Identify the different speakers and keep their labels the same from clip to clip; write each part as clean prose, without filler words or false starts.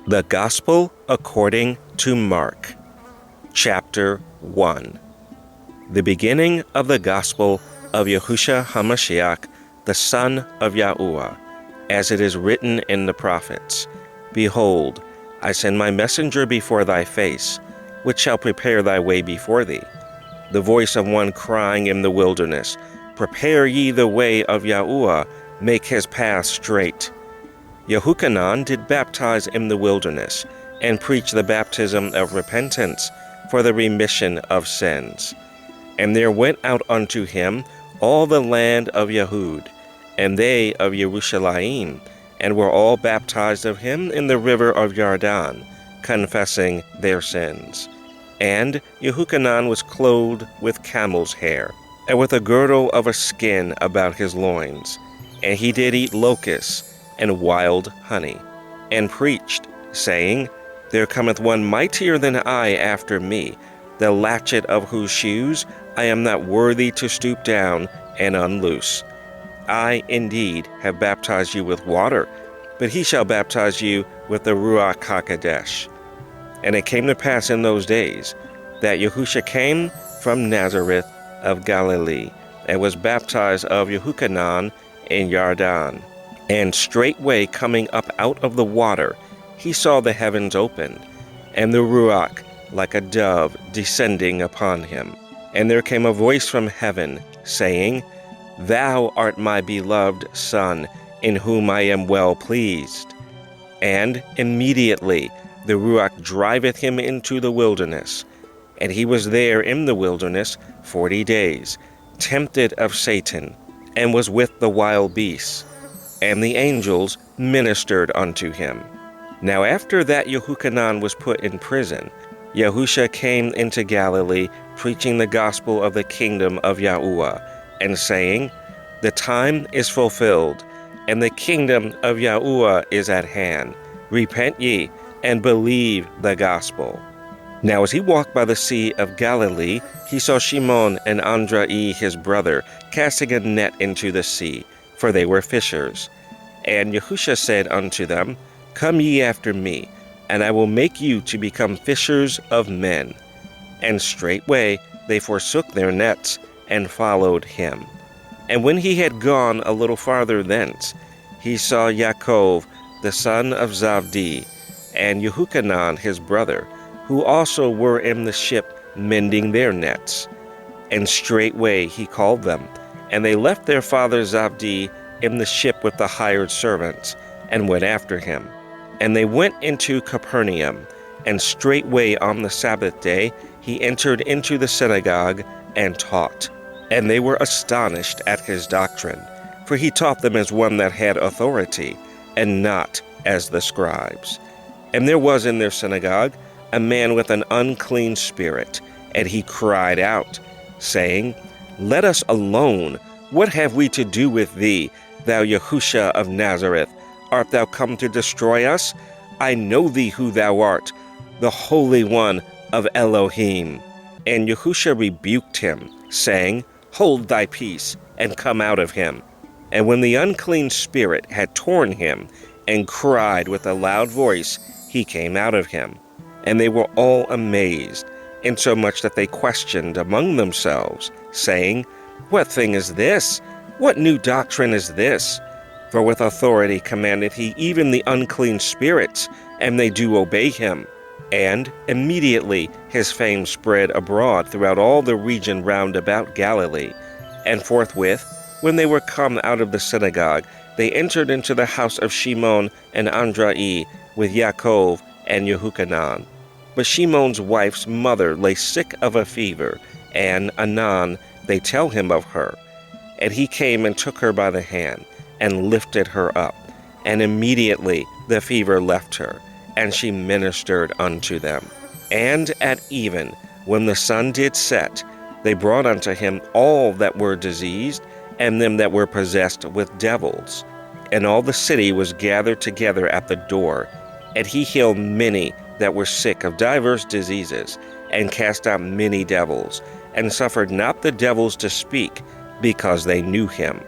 Speaker 1: The Gospel according to Mark, Chapter 1. The beginning of the Gospel of Yahusha HaMashiach, the Son of Yahuwah, as it is written in the prophets. Behold, I send my messenger before thy face, which shall prepare thy way before thee. The voice of one crying in the wilderness, Prepare ye the way of Yahuwah, make his path straight. Yahuchanan did baptize in the wilderness, and preach the baptism of repentance for the remission of sins. And there went out unto him all the land of Yahud, and they of Yerushalayim, and were all baptized of him in the river of Yarden, confessing their sins. And Yahuchanan was clothed with camel's hair, and with a girdle of a skin about his loins. And he did eat locusts and wild honey, and preached, saying, There cometh one mightier than I after me, the latchet of whose shoes I am not worthy to stoop down and unloose. I indeed have baptized you with water, but he shall baptize you with the Ruach HaKodesh. And it came to pass in those days that Yahusha came from Nazareth of Galilee, and was baptized of Yahuchanan in Yarden. And straightway coming up out of the water, he saw the heavens opened, and the Ruach like a dove descending upon him. And there came a voice from heaven, saying, Thou art my beloved Son, in whom I am well pleased. And immediately the Ruach driveth him into the wilderness. And he was there in the wilderness 40 days, tempted of Satan, and was with the wild beasts. And the angels ministered unto him. Now after that Yahuchanan was put in prison, Yahusha came into Galilee, preaching the gospel of the kingdom of Yahuwah, and saying, The time is fulfilled, and the kingdom of Yahuwah is at hand. Repent ye, and believe the gospel. Now as he walked by the sea of Galilee, he saw Shimon and Andrei his brother casting a net into the sea, for they were fishers. And Yahusha said unto them, Come ye after me, and I will make you to become fishers of men. And straightway they forsook their nets, and followed him. And when he had gone a little farther thence, he saw Yaakov, the son of Zabdi, and Yahuchanan his brother, who also were in the ship mending their nets. And straightway he called them, and they left their father Zabdi in the ship with the hired servants, and went after him. And they went into Capernaum, and straightway on the Sabbath day he entered into the synagogue and taught. And they were astonished at his doctrine, for he taught them as one that had authority, and not as the scribes. And there was in their synagogue a man with an unclean spirit, and he cried out, saying, Let us alone. What have we to do with thee, thou Yahusha of Nazareth? Art thou come to destroy us? I know thee who thou art, the Holy One of Elohim. And Yahusha rebuked him, saying, Hold thy peace, and come out of him. And when the unclean spirit had torn him, and cried with a loud voice, he came out of him. And they were all amazed, insomuch that they questioned among themselves, saying, What thing is this? What new doctrine is this? For with authority commandeth he even the unclean spirits, and they do obey him. And immediately his fame spread abroad throughout all the region round about Galilee. And forthwith, when they were come out of the synagogue, they entered into the house of Shimon and Andrei with Yaakov and Yahuchanan. But Shimon's wife's mother lay sick of a fever, and anon they tell him of her. And he came and took her by the hand, and lifted her up. And immediately the fever left her, and she ministered unto them. And at even, when the sun did set, they brought unto him all that were diseased, and them that were possessed with devils. And all the city was gathered together at the door, and he healed many that were sick of divers diseases, and cast out many devils, and suffered not the devils to speak, because they knew him.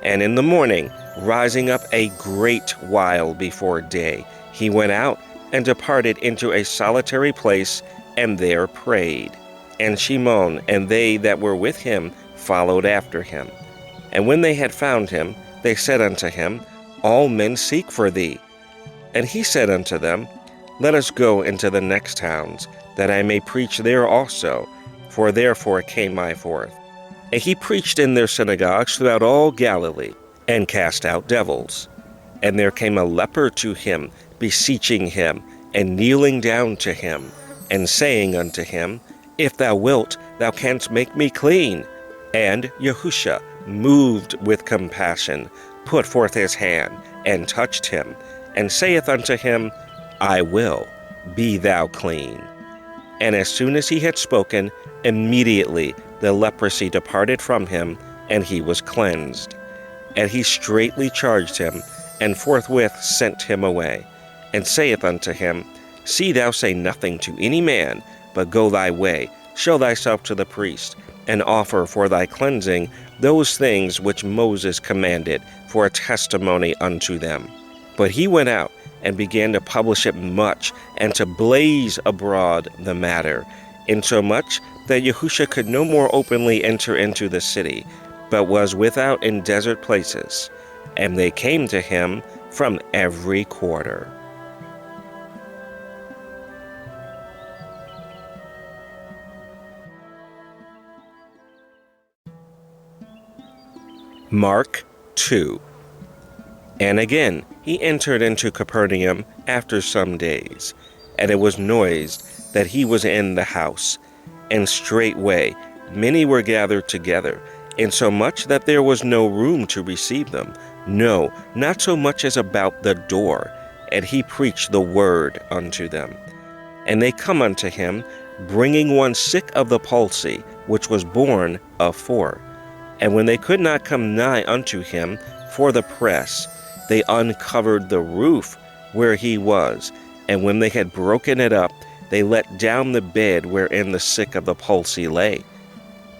Speaker 1: And in the morning, rising up a great while before day, he went out and departed into a solitary place, and there prayed. And Shimon and they that were with him followed after him. And when they had found him, they said unto him, All men seek for thee. And he said unto them, Let us go into the next towns, that I may preach there also, for therefore came I forth. And he preached in their synagogues throughout all Galilee, and cast out devils. And there came a leper to him, beseeching him, and kneeling down to him, and saying unto him, If thou wilt, thou canst make me clean. And Yahusha, moved with compassion, put forth his hand, and touched him, and saith unto him, I will, be thou clean. And as soon as he had spoken, immediately the leprosy departed from him, and he was cleansed. And he straitly charged him, and forthwith sent him away, and saith unto him, See thou say nothing to any man, but go thy way, show thyself to the priest, and offer for thy cleansing those things which Moses commanded for a testimony unto them. But he went out, and began to publish it much, and to blaze abroad the matter, insomuch that Yahusha could no more openly enter into the city, but was without in desert places. And they came to him from every quarter. Mark 2. And again he entered into Capernaum after some days, and it was noised that he was in the house. And straightway many were gathered together, insomuch that there was no room to receive them, no, not so much as about the door. And he preached the word unto them. And they come unto him, bringing one sick of the palsy, which was borne of 4. And when they could not come nigh unto him for the press, they uncovered the roof where he was, and when they had broken it up, they let down the bed wherein the sick of the palsy lay.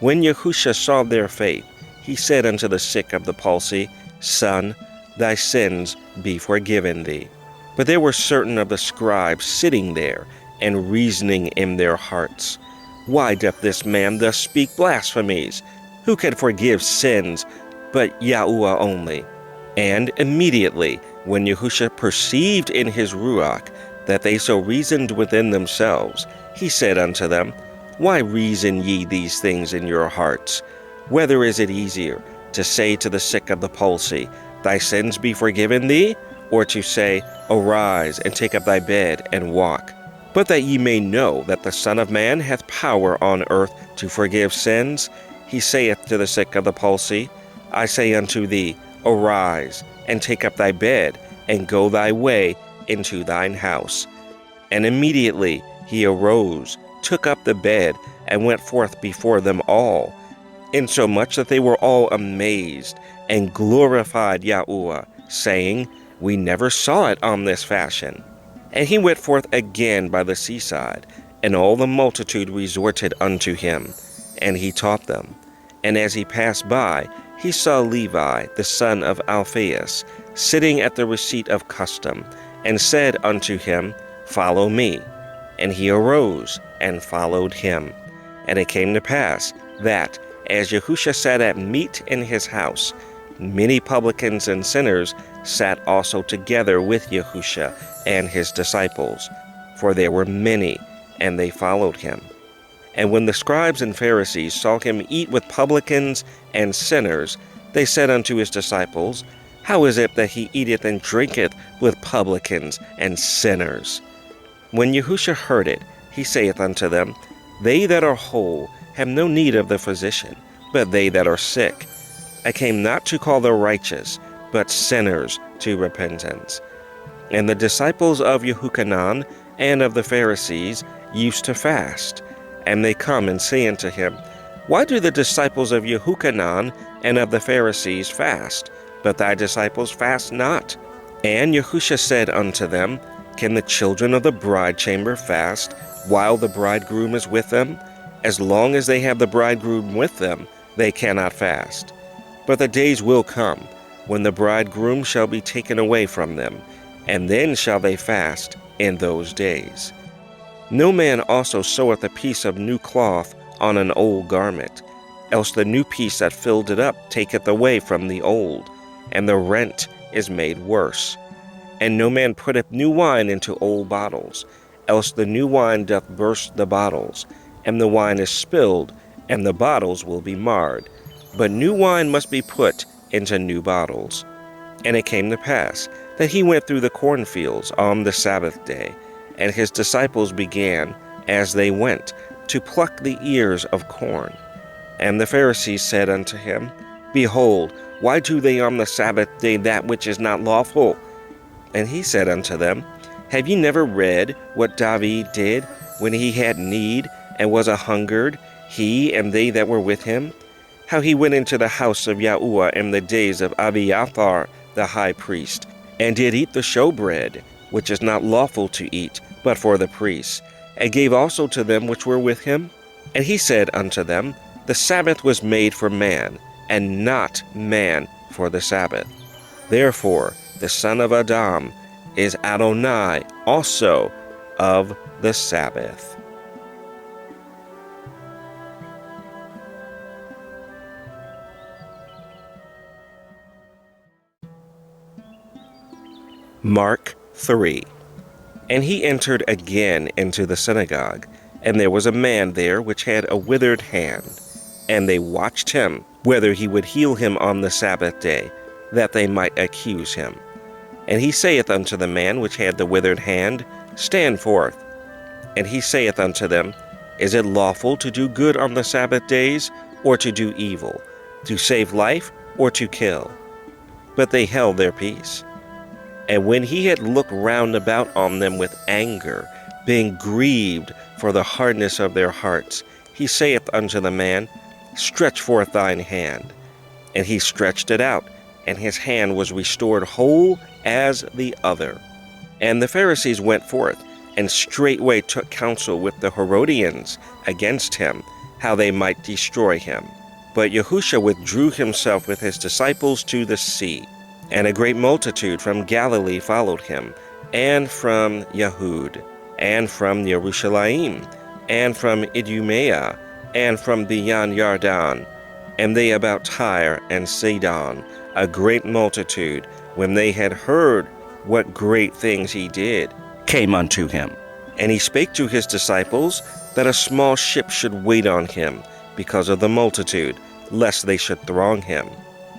Speaker 1: When Yahusha saw their faith, he said unto the sick of the palsy, Son, thy sins be forgiven thee. But there were certain of the scribes sitting there, and reasoning in their hearts, Why doth this man thus speak blasphemies? Who can forgive sins but Yahuwah only? And immediately, when Yahusha perceived in his ruach that they so reasoned within themselves, he said unto them, Why reason ye these things in your hearts? Whether is it easier to say to the sick of the palsy, Thy sins be forgiven thee? Or to say, Arise, and take up thy bed, and walk? But that ye may know that the Son of Man hath power on earth to forgive sins, he saith to the sick of the palsy, I say unto thee, Arise, and take up thy bed, and go thy way into thine house. And immediately he arose, took up the bed, and went forth before them all, insomuch that they were all amazed, and glorified Yahuwah, saying, We never saw it on this fashion. And he went forth again by the seaside, and all the multitude resorted unto him, and he taught them. And as he passed by, he saw Levi, the son of Alphaeus, sitting at the receipt of custom, and said unto him, Follow me. And he arose and followed him. And it came to pass that, as Yahusha sat at meat in his house, many publicans and sinners sat also together with Yahusha and his disciples, for there were many, and they followed him. And when the scribes and Pharisees saw him eat with publicans and sinners, they said unto his disciples, How is it that he eateth and drinketh with publicans and sinners? When Yahusha heard it, he saith unto them, They that are whole have no need of the physician, but they that are sick. I came not to call the righteous, but sinners to repentance. And the disciples of Yahuchanan and of the Pharisees used to fast. And they come and say unto him, Why do the disciples of Yahuchanan and of the Pharisees fast, but thy disciples fast not? And Yahusha said unto them, Can the children of the bride chamber fast, while the bridegroom is with them? As long as they have the bridegroom with them, they cannot fast. But the days will come, when the bridegroom shall be taken away from them, and then shall they fast in those days. No man also seweth a piece of new cloth on an old garment, else the new piece that filled it up taketh away from the old, and the rent is made worse. And no man putteth new wine into old bottles, else the new wine doth burst the bottles, and the wine is spilled, and the bottles will be marred. But new wine must be put into new bottles. And it came to pass that he went through the cornfields on the Sabbath day, and his disciples began, as they went, to pluck the ears of corn. And the Pharisees said unto him, Behold, why do they on the Sabbath day that which is not lawful? And he said unto them, Have ye never read what David did when he had need and was a-hungered, he and they that were with him? How he went into the house of Yahuwah in the days of Abiathar the high priest, and did eat the showbread, which is not lawful to eat, but for the priests, and gave also to them which were with him? And he said unto them, The Sabbath was made for man, and not man for the Sabbath. Therefore the Son of Adam is Adonai also of the Sabbath. Mark 3. And he entered again into the synagogue, and there was a man there which had a withered hand. And they watched him, whether he would heal him on the Sabbath day, that they might accuse him. And he saith unto the man which had the withered hand, Stand forth. And he saith unto them, Is it lawful to do good on the Sabbath days, or to do evil, to save life, or to kill? But they held their peace. And when he had looked round about on them with anger, being grieved for the hardness of their hearts, he saith unto the man, Stretch forth thine hand. And he stretched it out, and his hand was restored whole as the other. And the Pharisees went forth, and straightway took counsel with the Herodians against him, how they might destroy him. But Yahusha withdrew himself with his disciples to the sea. And a great multitude from Galilee followed him, and from Yahud, and from Jerusalem, and from Idumea, and from beyond Jordan, and they about Tyre and Sidon, a great multitude, when they had heard what great things he did, came unto him. And he spake to his disciples that a small ship should wait on him, because of the multitude, lest they should throng him.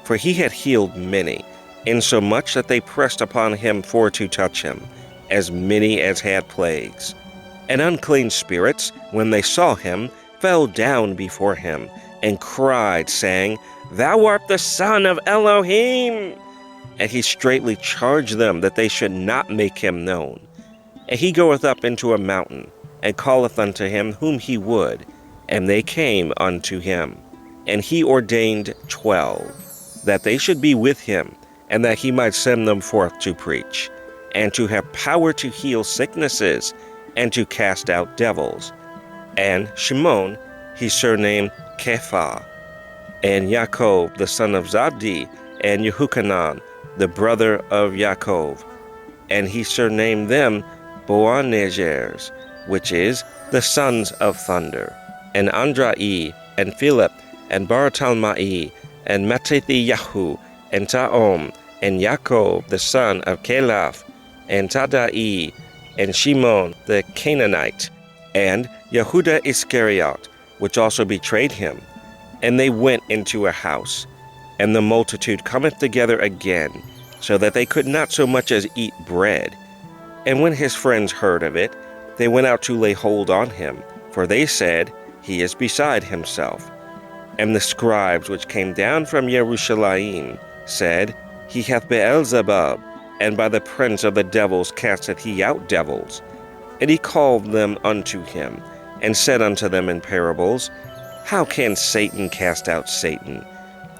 Speaker 1: For he had healed many, insomuch that they pressed upon him for to touch him, as many as had plagues. And unclean spirits, when they saw him, fell down before him, and cried, saying, Thou art the Son of Elohim. And he straitly charged them that they should not make him known. And he goeth up into a mountain, and calleth unto him whom he would, and they came unto him. And he ordained 12, that they should be with him, and that he might send them forth to preach, and to have power to heal sicknesses, and to cast out devils. And Shimon he surnamed Kepha, and Yaakov the son of Zabdi, and Yehuchanan the brother of Yaakov. And he surnamed them Boanerges, which is the sons of thunder, and Andrai, and Philip, and Bartalmai, and Mattathiyahu, and Taom, and Yaakov the son of Calaph, and Tadai, and Shimon the Canaanite, and Yehuda Iscariot, which also betrayed him. And they went into a house, and the multitude cometh together again, so that they could not so much as eat bread. And when his friends heard of it, they went out to lay hold on him, for they said, He is beside himself. And the scribes which came down from Jerusalem said, He hath Beelzebub, and by the prince of the devils casteth he out devils. And he called them unto him, and said unto them in parables, How can Satan cast out Satan?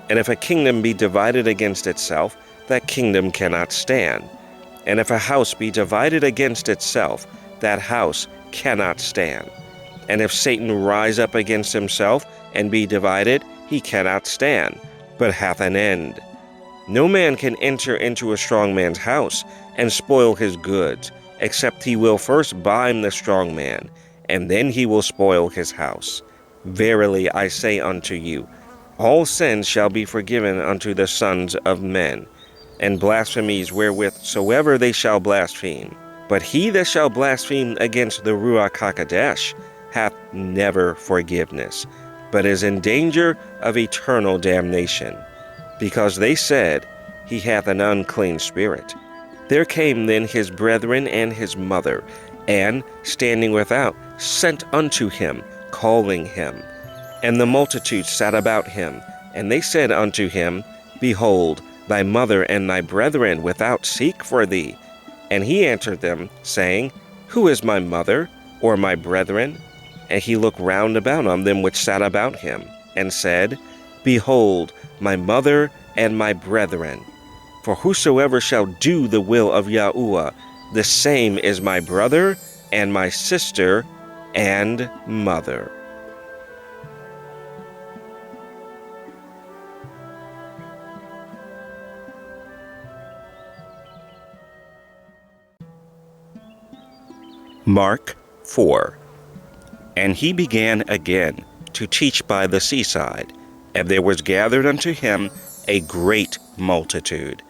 Speaker 1: And if a kingdom be divided against itself, that kingdom cannot stand. And if a house be divided against itself, that house cannot stand. And if Satan rise up against himself, and be divided, he cannot stand, but hath an end. No man can enter into a strong man's house, and spoil his goods, except he will first bind the strong man, and then he will spoil his house. Verily I say unto you, all sins shall be forgiven unto the sons of men, and blasphemies wherewith soever they shall blaspheme. But he that shall blaspheme against the Ruach HaKodesh hath never forgiveness, but is in danger of eternal damnation, because they said, he hath an unclean spirit. There came then his brethren and his mother, and, standing without, sent unto him, calling him. And the multitude sat about him, and they said unto him, Behold, thy mother and thy brethren without seek for thee. And he answered them, saying, Who is my mother, or my brethren? And he looked round about on them which sat about him, and said, Behold, my mother and my brethren. For whosoever shall do the will of Yahuwah, the same is my brother, and my sister, and mother. Mark 4. And he began again to teach by the seaside, and there was gathered unto him a great multitude,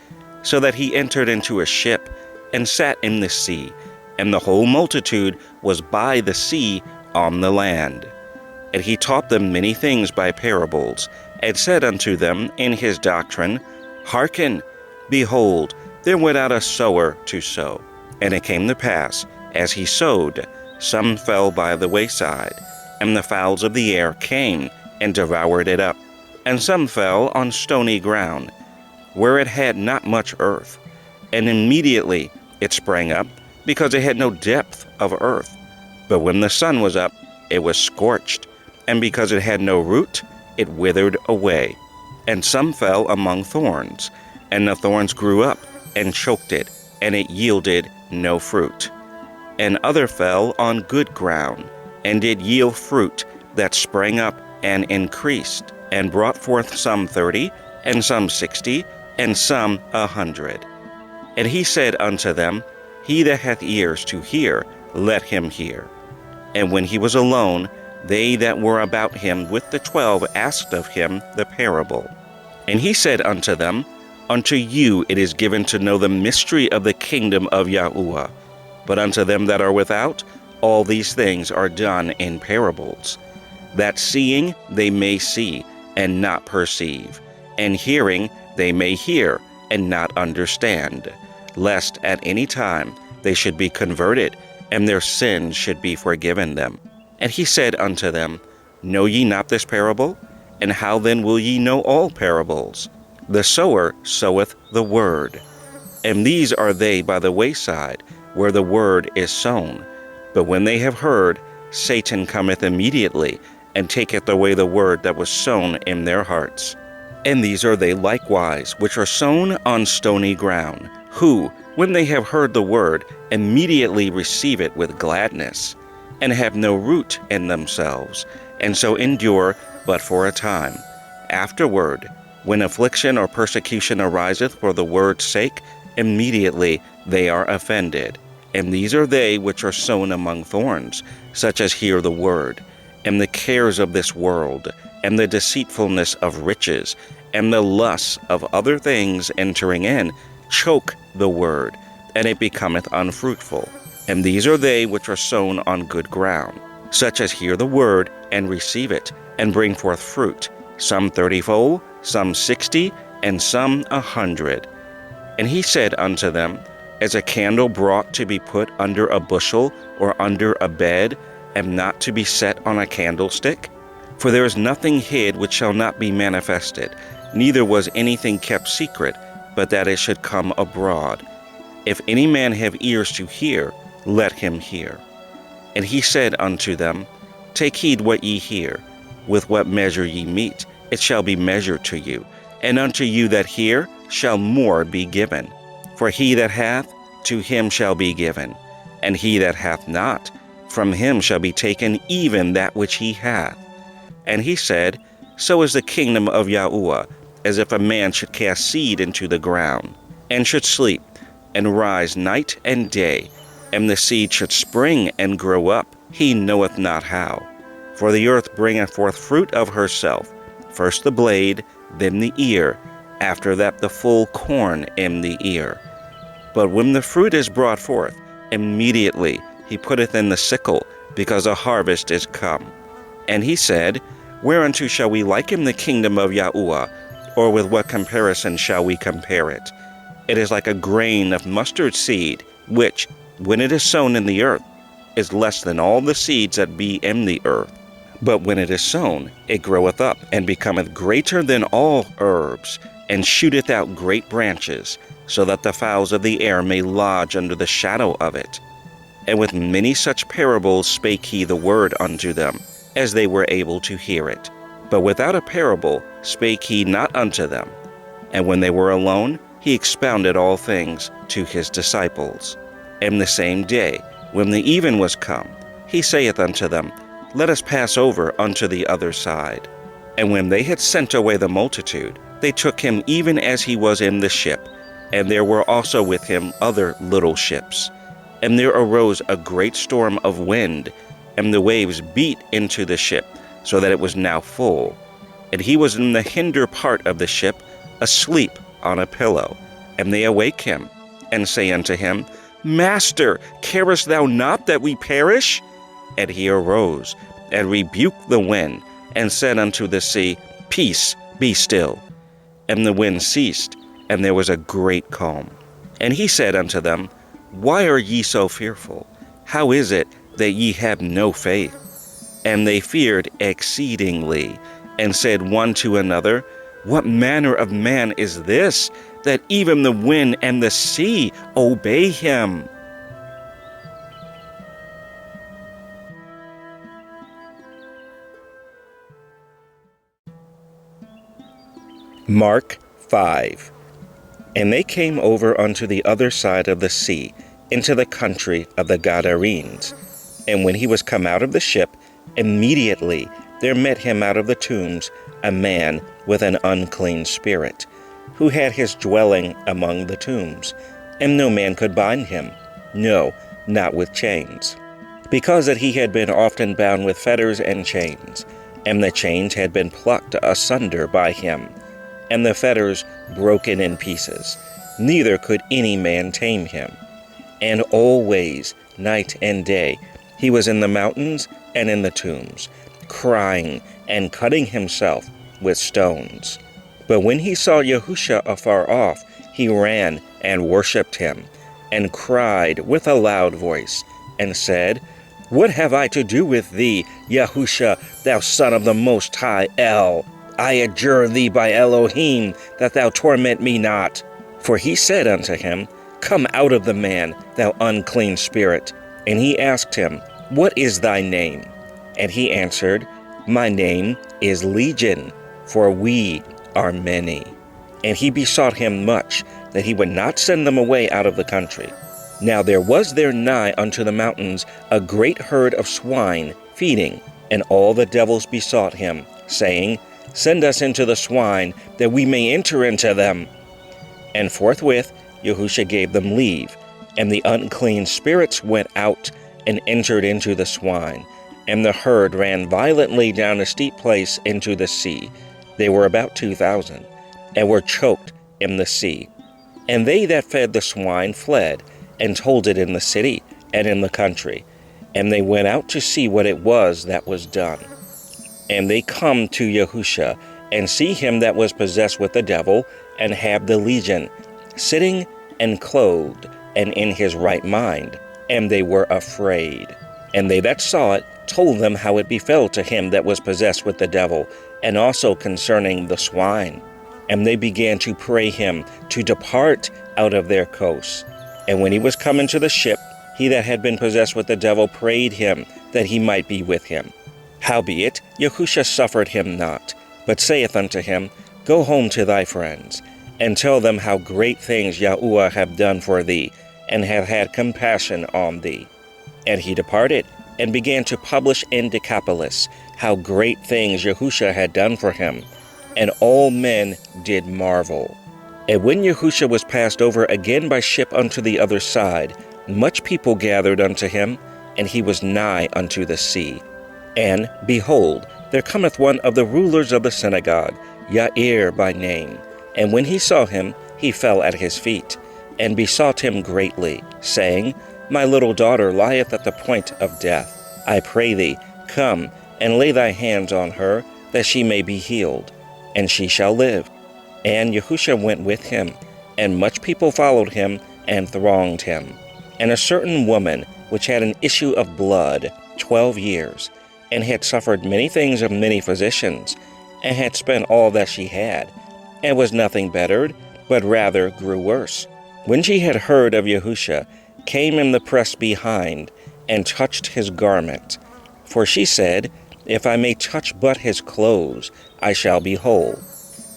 Speaker 1: so that he entered into a ship, and sat in the sea, and the whole multitude was by the sea on the land. And he taught them many things by parables, and said unto them in his doctrine, Hearken, behold, there went out a sower to sow. And it came to pass, as he sowed, some fell by the wayside, and the fowls of the air came and devoured it up. And some fell on stony ground, where it had not much earth. And immediately it sprang up, because it had no depth of earth. But when the sun was up, it was scorched, and because it had no root, it withered away. And some fell among thorns, and the thorns grew up and choked it, and it yielded no fruit. And other fell on good ground, and did yield fruit that sprang up and increased, and brought forth some 30, and some 60, and some 100. And he said unto them, He that hath ears to hear, let him hear. And when he was alone, they that were about him with the 12 asked of him the parable. And he said unto them, Unto you it is given to know the mystery of the kingdom of Yahuwah, but unto them that are without, all these things are done in parables, that seeing they may see, and not perceive, and hearing they may hear, and not understand, lest at any time they should be converted, and their sins should be forgiven them. And he said unto them, Know ye not this parable? And how then will ye know all parables? The sower soweth the word. And these are they by the wayside, where the word is sown. But when they have heard, Satan cometh immediately, and taketh away the word that was sown in their hearts. And these are they likewise, which are sown on stony ground, who, when they have heard the word, immediately receive it with gladness, and have no root in themselves, and so endure but for a time. Afterward, when affliction or persecution ariseth for the word's sake, immediately they are offended. And these are they which are sown among thorns, such as hear the word, and the cares of this world, and the deceitfulness of riches, and the lusts of other things entering in, choke the word, and it becometh unfruitful. And these are they which are sown on good ground, such as hear the word, and receive it, and bring forth fruit, some 30-fold, some 60, and some 100. And he said unto them, As a candle brought to be put under a bushel or under a bed, and not to be set on a candlestick? For there is nothing hid which shall not be manifested, neither was anything kept secret, but that it should come abroad. If any man have ears to hear, let him hear. And he said unto them, Take heed what ye hear. With what measure ye mete, it shall be measured to you, and unto you that hear shall more be given. For he that hath, to him shall be given, and he that hath not, from him shall be taken even that which he hath. And he said, So is the kingdom of Yahuwah, as if a man should cast seed into the ground, and should sleep, and rise night and day, and the seed should spring and grow up, he knoweth not how. For the earth bringeth forth fruit of herself, first the blade, then the ear, after that the full corn in the ear. But when the fruit is brought forth, immediately he putteth in the sickle, because a harvest is come. And he said, Whereunto shall we liken the kingdom of Yahuwah, or with what comparison shall we compare it? It is like a grain of mustard seed, which, when it is sown in the earth, is less than all the seeds that be in the earth. But when it is sown, it groweth up, and becometh greater than all herbs, and shooteth out great branches, so that the fowls of the air may lodge under the shadow of it. And with many such parables spake he the word unto them, as they were able to hear it. But without a parable spake he not unto them. And when they were alone, he expounded all things to his disciples. And the same day, when the even was come, he saith unto them, Let us pass over unto the other side. And when they had sent away the multitude, they took him even as he was in the ship, and there were also with him other little ships. And there arose a great storm of wind, and the waves beat into the ship, so that it was now full. And he was in the hinder part of the ship, asleep on a pillow. And they awake him, and say unto him, Master, carest thou not that we perish? And he arose, and rebuked the wind, and said unto the sea, Peace, be still. And the wind ceased, and there was a great calm. And he said unto them, Why are ye so fearful? How is it that ye have no faith? And they feared exceedingly, and said one to another, What manner of man is this, that even the wind and the sea obey him? Mark 5. And they came over unto the other side of the sea, into the country of the Gadarenes. And when he was come out of the ship, immediately there met him out of the tombs a man with an unclean spirit, who had his dwelling among the tombs, and no man could bind him, no, not with chains, because that he had been often bound with fetters and chains, and the chains had been plucked asunder by him, and the fetters broken in pieces, neither could any man tame him. And always, night and day, he was in the mountains and in the tombs, crying and cutting himself with stones. But when he saw Yahusha afar off, he ran and worshipped him, and cried with a loud voice, and said, What have I to do with thee, Yahusha, thou Son of the Most High El? I adjure thee by Elohim, that thou torment me not. For he said unto him, Come out of the man, thou unclean spirit. And he asked him, What is thy name? And he answered, My name is Legion, for we are many. And he besought him much that he would not send them away out of the country. Now there was there nigh unto the mountains a great herd of swine feeding, and all the devils besought him, saying, Send us into the swine, that we may enter into them. And forthwith Yahusha gave them leave, and the unclean spirits went out and entered into the swine, and the herd ran violently down a steep place into the sea. They were about 2,000, and were choked in the sea. And they that fed the swine fled, and told it in the city and in the country. And they went out to see what it was that was done. And they come to Yahusha, and see him that was possessed with the devil, and have the legion, sitting and clothed, and in his right mind. And they were afraid. And they that saw it told them how it befell to him that was possessed with the devil, and also concerning the swine. And they began to pray him to depart out of their coasts. And when he was come into the ship, he that had been possessed with the devil prayed him that he might be with him. Howbeit, Yahusha suffered him not, but saith unto him, Go home to thy friends, and tell them how great things Yahuwah have done for thee, and have had compassion on thee. And he departed, and began to publish in Decapolis how great things Yahusha had done for him, and all men did marvel. And when Yahusha was passed over again by ship unto the other side, much people gathered unto him, and he was nigh unto the sea. And, behold, there cometh one of the rulers of the synagogue, Jair by name. And when he saw him, he fell at his feet, and besought him greatly, saying, My little daughter lieth at the point of death. I pray thee, come, and lay thy hands on her, that she may be healed, and she shall live. And Yahusha went with him, and much people followed him, and thronged him. And a certain woman, which had an issue of blood 12 years, and had suffered many things of many physicians, and had spent all that she had, and was nothing bettered, but rather grew worse, when she had heard of Yahusha, came in the press behind, and touched his garment. For she said, If I may touch but his clothes, I shall be whole.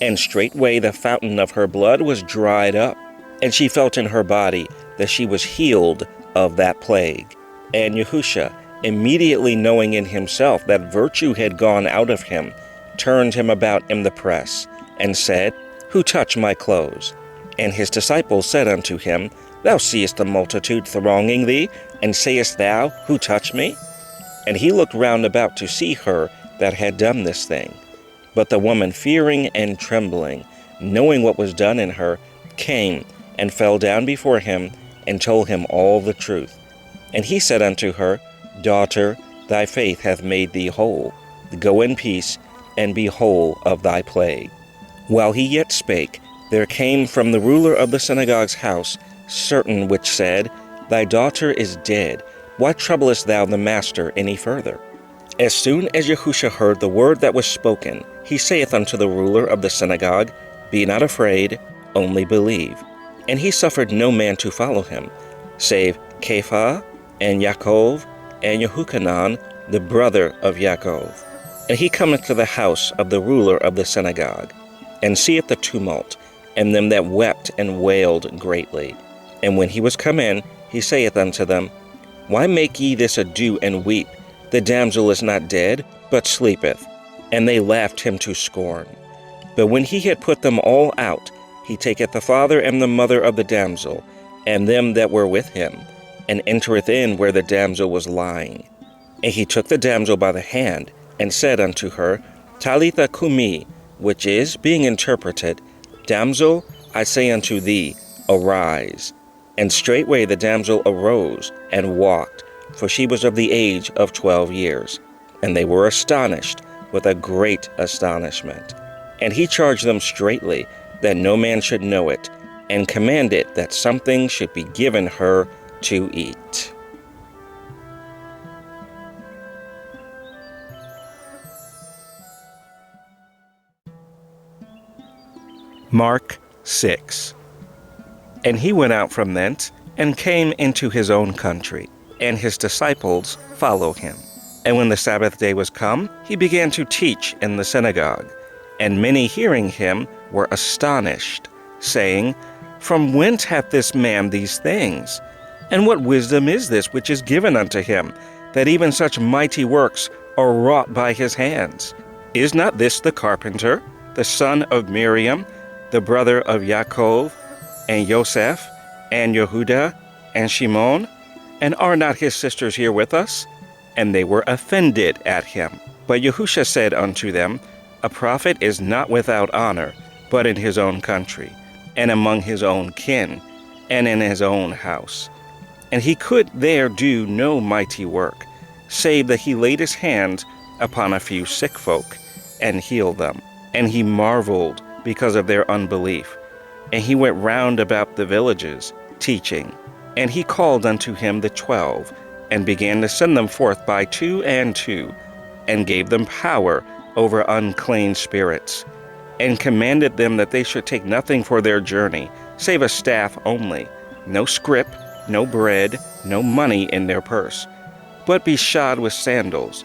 Speaker 1: And straightway the fountain of her blood was dried up, and she felt in her body that she was healed of that plague. And Yahusha, immediately knowing in himself that virtue had gone out of him, turned him about in the press, and said, Who touched my clothes? And his disciples said unto him, Thou seest the multitude thronging thee, and sayest thou, Who touched me? And he looked round about to see her that had done this thing. But the woman, fearing and trembling, knowing what was done in her, came and fell down before him, and told him all the truth. And he said unto her, Daughter, thy faith hath made thee whole. Go in peace, and be whole of thy plague. While he yet spake, there came from the ruler of the synagogue's house certain which said, Thy daughter is dead. Why troublest thou the master any further? As soon as Yahusha heard the word that was spoken, he saith unto the ruler of the synagogue, Be not afraid, only believe. And he suffered no man to follow him, save Kepha, and Yaakov, and Yehuchanan, the brother of Yaakov. And he cometh to the house of the ruler of the synagogue, and seeth the tumult, and them that wept and wailed greatly. And when he was come in, he saith unto them, Why make ye this ado and weep? The damsel is not dead, but sleepeth. And they laughed him to scorn. But when he had put them all out, he taketh the father and the mother of the damsel, and them that were with him, and entereth in where the damsel was lying. And he took the damsel by the hand, and said unto her, Talitha cumi, which is, being interpreted, Damsel, I say unto thee, arise. And straightway the damsel arose, and walked, for she was of the age of 12 years. And they were astonished with a great astonishment. And he charged them straitly that no man should know it, and commanded that something should be given her to eat. Mark 6. And he went out from thence, and came into his own country, and his disciples followed him. And when the Sabbath day was come, he began to teach in the synagogue. And many hearing him were astonished, saying, From whence hath this man these things? And what wisdom is this which is given unto him, that even such mighty works are wrought by his hands? Is not this the carpenter, the son of Miriam, the brother of Yaakov, and Joseph, and Yehuda, and Shimon? And are not his sisters here with us? And they were offended at him. But Yahusha said unto them, A prophet is not without honor, but in his own country, and among his own kin, and in his own house. And he could there do no mighty work, save that he laid his hands upon a few sick folk, and healed them. And he marveled because of their unbelief. And he went round about the villages, teaching. And he called unto him the 12, and began to send them forth by 2 and 2, and gave them power over unclean spirits, and commanded them that they should take nothing for their journey, save a staff only, no scrip, no bread, no money in their purse, but be shod with sandals,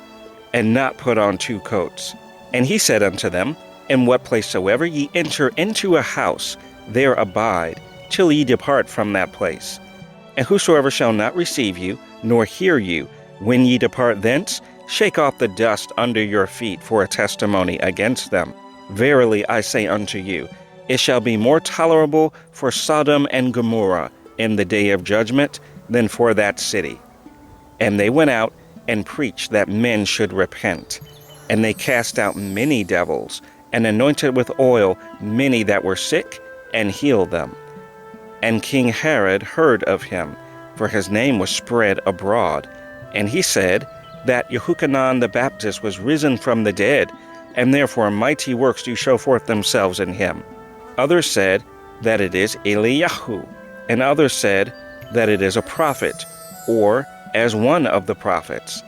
Speaker 1: and not put on 2 coats. And he said unto them, In what place soever ye enter into a house, there abide, till ye depart from that place. And whosoever shall not receive you, nor hear you, when ye depart thence, shake off the dust under your feet for a testimony against them. Verily I say unto you, it shall be more tolerable for Sodom and Gomorrah in the day of judgment than for that city. And they went out and preached that men should repent. And they cast out many devils, and anointed with oil many that were sick, and healed them. And King Herod heard of him, for his name was spread abroad. And he said that Yahuchanan the Baptist was risen from the dead, and therefore mighty works do show forth themselves in him. Others said that it is Eliyahu, and others said that it is a prophet, or as one of the prophets.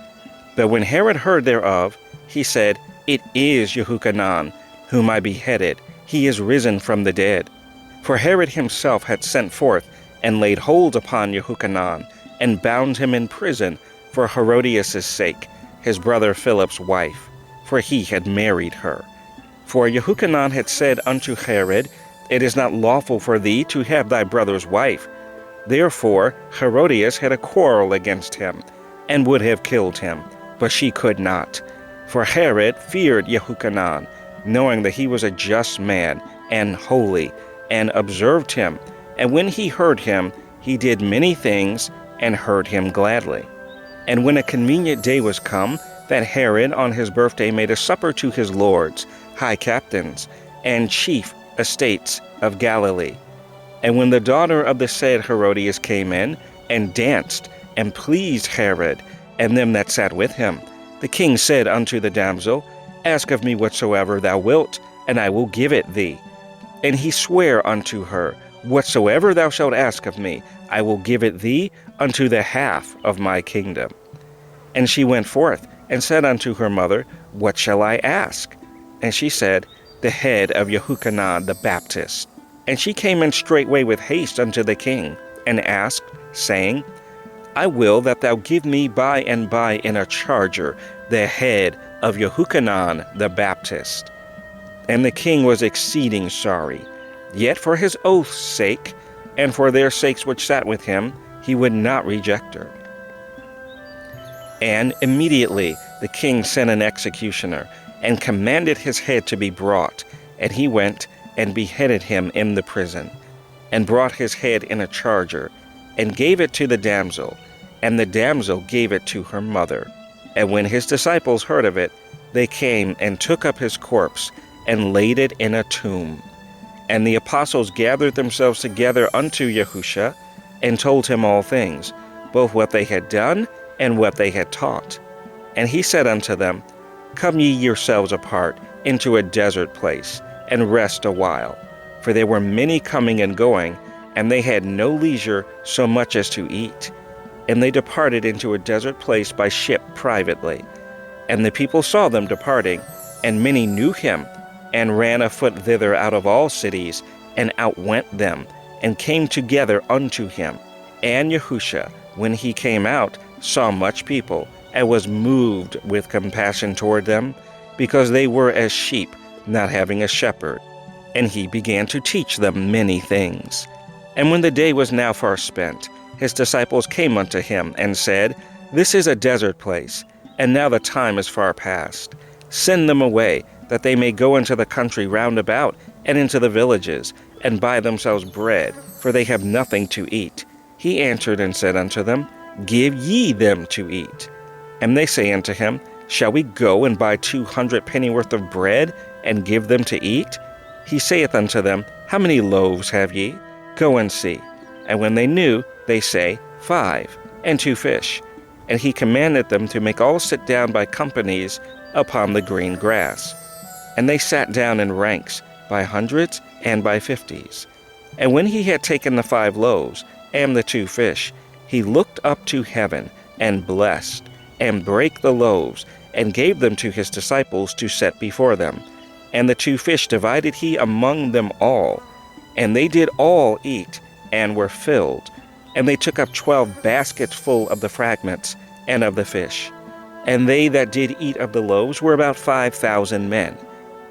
Speaker 1: But when Herod heard thereof, he said, It is Yahuchanan, whom I beheaded. He is risen from the dead. For Herod himself had sent forth and laid hold upon Yahuchanan, and bound him in prison for Herodias' sake, his brother Philip's wife, for he had married her. For Yahuchanan had said unto Herod, It is not lawful for thee to have thy brother's wife. Therefore Herodias had a quarrel against him, and would have killed him, but she could not. For Herod feared Yahuchanan, knowing that he was a just man and holy, and observed him. And when he heard him, he did many things, and heard him gladly. And when a convenient day was come, that Herod on his birthday made a supper to his lords, high captains, and chief estates of Galilee. And when the daughter of the said Herodias came in, and danced, and pleased Herod, and them that sat with him, the king said unto the damsel, Ask of me whatsoever thou wilt, and I will give it thee. And he sware unto her, Whatsoever thou shalt ask of me, I will give it thee unto the half of my kingdom. And she went forth, and said unto her mother, What shall I ask? And she said, The head of Yahuchanan the Baptist. And she came in straightway with haste unto the king, and asked, saying, I will that thou give me by and by in a charger the head of Yahuchanan the Baptist. And the king was exceeding sorry, yet for his oath's sake, and for their sakes which sat with him, he would not reject her. And immediately the king sent an executioner, and commanded his head to be brought. And he went and beheaded him in the prison, and brought his head in a charger, and gave it to the damsel, and the damsel gave it to her mother. And when his disciples heard of it, they came and took up his corpse, and laid it in a tomb. And the apostles gathered themselves together unto Yahusha, and told him all things, both what they had done, and what they had taught. And he said unto them, Come ye yourselves apart into a desert place, and rest a while. For there were many coming and going, and they had no leisure so much as to eat. And they departed into a desert place by ship privately. And the people saw them departing, and many knew him, and ran afoot thither out of all cities, and outwent them, and came together unto him. And Yahusha, when he came out, saw much people, and was moved with compassion toward them, because they were as sheep not having a shepherd. And he began to teach them many things. And when the day was now far spent, his disciples came unto him, and said, This is a desert place, and now the time is far past. Send them away, that they may go into the country round about, and into the villages, and buy themselves bread, for they have nothing to eat. He answered and said unto them, Give ye them to eat. And they say unto him, Shall we go and buy 200 pennyworth of bread, and give them to eat? He saith unto them, How many loaves have ye? Go and see. And when they knew, they say, 5, and 2 fish. And he commanded them to make all sit down by companies upon the green grass. And they sat down in ranks, by hundreds and by 50s. And when he had taken the 5 loaves and the 2 fish, he looked up to heaven, and blessed, and brake the loaves, and gave them to his disciples to set before them. And the 2 fish divided he among them all. And they did all eat, and were filled. And they took up 12 baskets full of the fragments, and of the fish. And they that did eat of the loaves were about 5,000 men.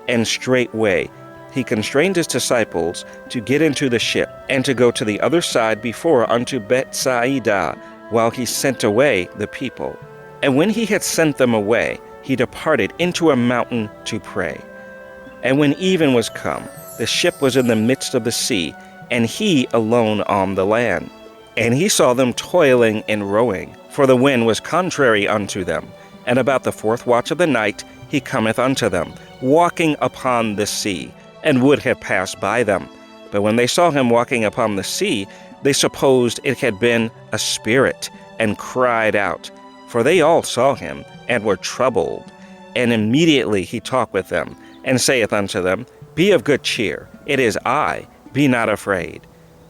Speaker 1: And straightway he constrained his disciples to get into the ship, and to go to the other side before unto Bethsaida, while he sent away the people. And when he had sent them away, he departed into a mountain to pray. And when even was come, the ship was in the midst of the sea, and he alone on the land. And he saw them toiling and rowing, for the wind was contrary unto them. And about the 4th watch of the night he cometh unto them, walking upon the sea, and would have passed by them. But when they saw him walking upon the sea, they supposed it had been a spirit, and cried out. For they all saw him, and were troubled. And immediately he talked with them, and saith unto them, Be of good cheer, it is I, be not afraid.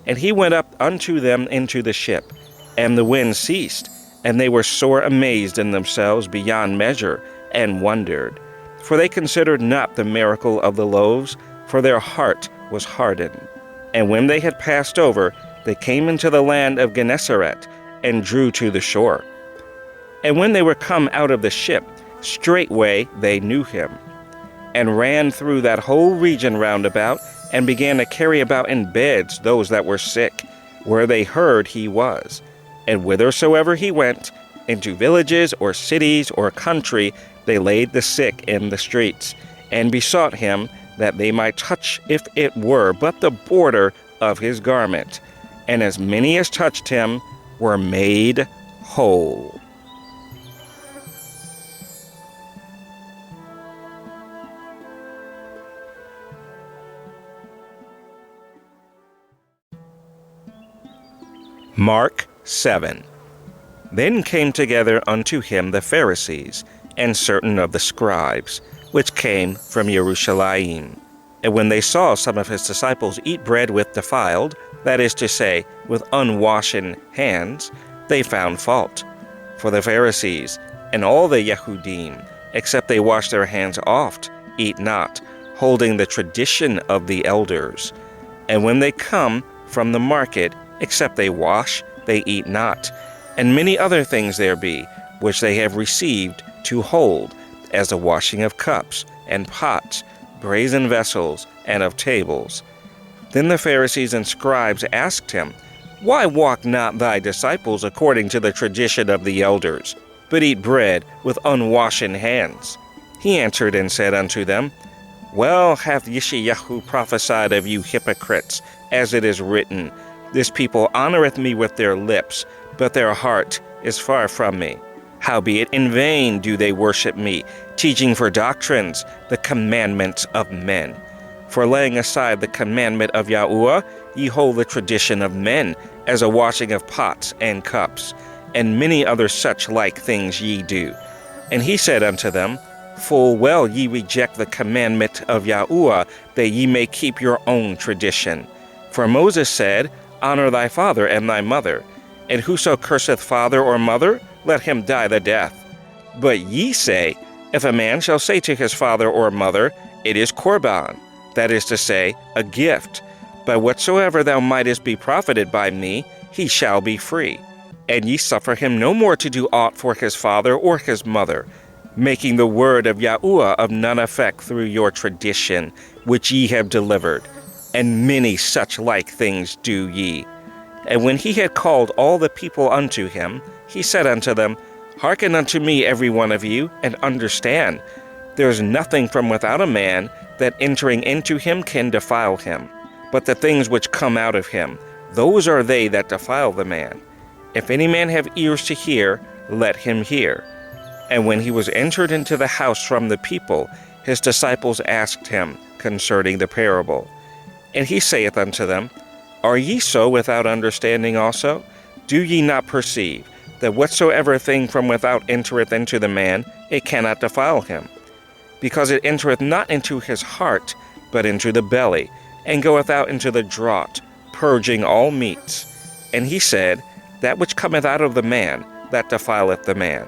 Speaker 1: And he went up unto them into the ship, and the wind ceased, and they were sore amazed in themselves beyond measure, and wondered. For they considered not the miracle of the loaves, for their heart was hardened. And when they had passed over, they came into the land of Gennesaret, and drew to the shore. And when they were come out of the ship, straightway they knew him, and ran through that whole region round about, and began to carry about in beds those that were sick, where they heard he was. And whithersoever he went, into villages or cities or country, they laid the sick in the streets, and besought him that they might touch, if it were but the border of his garment. And as many as touched him were made whole. Mark 7. Then came together unto him the Pharisees, and certain of the scribes, which came from Jerusalem. And when they saw some of his disciples eat bread with defiled, that is to say, with unwashen hands, they found fault. For the Pharisees and all the Yehudim, except they wash their hands oft, eat not, holding the tradition of the elders. And when they come from the market, except they wash, they eat not. And many other things there be, which they have received to hold, as the washing of cups, and pots, brazen vessels, and of tables. Then the Pharisees and scribes asked him, Why walk not thy disciples according to the tradition of the elders, but eat bread with unwashen hands? He answered and said unto them, Well hath Yeshayahu prophesied of you hypocrites, as it is written, This people honoreth me with their lips, but their heart is far from me. Howbeit in vain do they worship me, teaching for doctrines the commandments of men. For laying aside the commandment of Yahuwah, ye hold the tradition of men, as a washing of pots and cups, and many other such like things ye do. And he said unto them, Full well ye reject the commandment of Yahuwah, that ye may keep your own tradition. For Moses said, Honor thy father and thy mother, and whoso curseth father or mother, let him die the death. But ye say, If a man shall say to his father or mother, It is Korban, that is to say, a gift, by whatsoever thou mightest be profited by me, he shall be free. And ye suffer him no more to do aught for his father or his mother, making the word of Yahuwah of none effect through your tradition, which ye have delivered. And many such like things do ye. And when he had called all the people unto him, he said unto them, Hearken unto me, every one of you, and understand. There is nothing from without a man that entering into him can defile him. But the things which come out of him, those are they that defile the man. If any man have ears to hear, let him hear. And when he was entered into the house from the people, his disciples asked him concerning the parable. And he saith unto them, Are ye so without understanding also? Do ye not perceive that whatsoever thing from without entereth into the man, it cannot defile him? Because it entereth not into his heart, but into the belly, and goeth out into the draught, purging all meats. And he said, That which cometh out of the man, that defileth the man.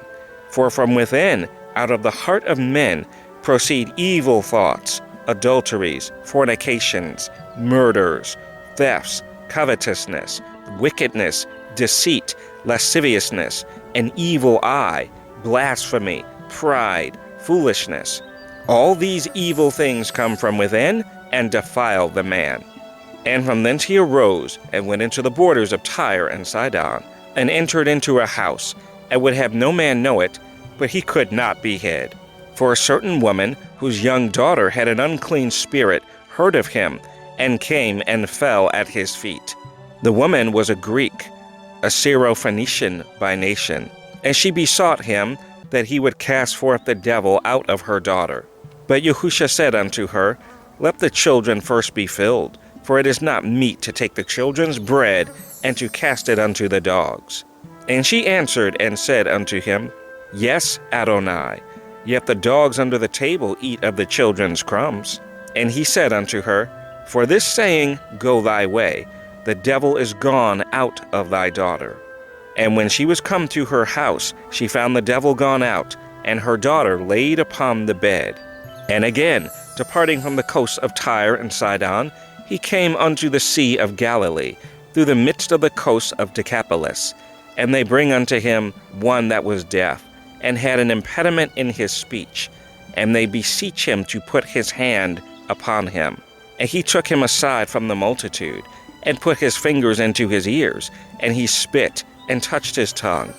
Speaker 1: For from within, out of the heart of men, proceed evil thoughts, adulteries, fornications, murders, thefts, covetousness, wickedness, deceit, lasciviousness, an evil eye, blasphemy, pride, foolishness. All these evil things come from within and defile the man. And from thence he arose and went into the borders of Tyre and Sidon, and entered into a house, and would have no man know it, but he could not be hid. For a certain woman, whose young daughter had an unclean spirit, heard of him, and came and fell at his feet. The woman was a Greek, a Syrophoenician by nation. And she besought him that he would cast forth the devil out of her daughter. But Yahusha said unto her, Let the children first be filled, for it is not meet to take the children's bread and to cast it unto the dogs. And she answered and said unto him, Yes, Adonai, yet the dogs under the table eat of the children's crumbs. And he said unto her, For this saying, Go thy way, the devil is gone out of thy daughter. And when she was come to her house, she found the devil gone out, and her daughter laid upon the bed. And again, departing from the coast of Tyre and Sidon, he came unto the sea of Galilee, through the midst of the coast of Decapolis. And they bring unto him one that was deaf, and had an impediment in his speech. And they beseech him to put his hand upon him. And he took him aside from the multitude, and put his fingers into his ears, and he spit, and touched his tongue.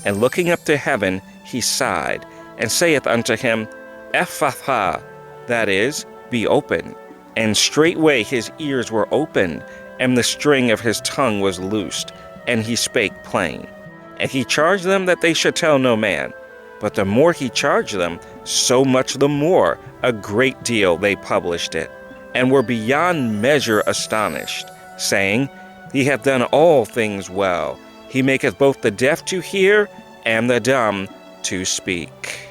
Speaker 1: And looking up to heaven, he sighed, and saith unto him, Ephphatha, that is, be open. And straightway his ears were opened, and the string of his tongue was loosed, and he spake plain. And he charged them that they should tell no man. But the more he charged them, so much the more, a great deal they published it, and were beyond measure astonished, saying, He hath done all things well. He maketh both the deaf to hear, and the dumb to speak.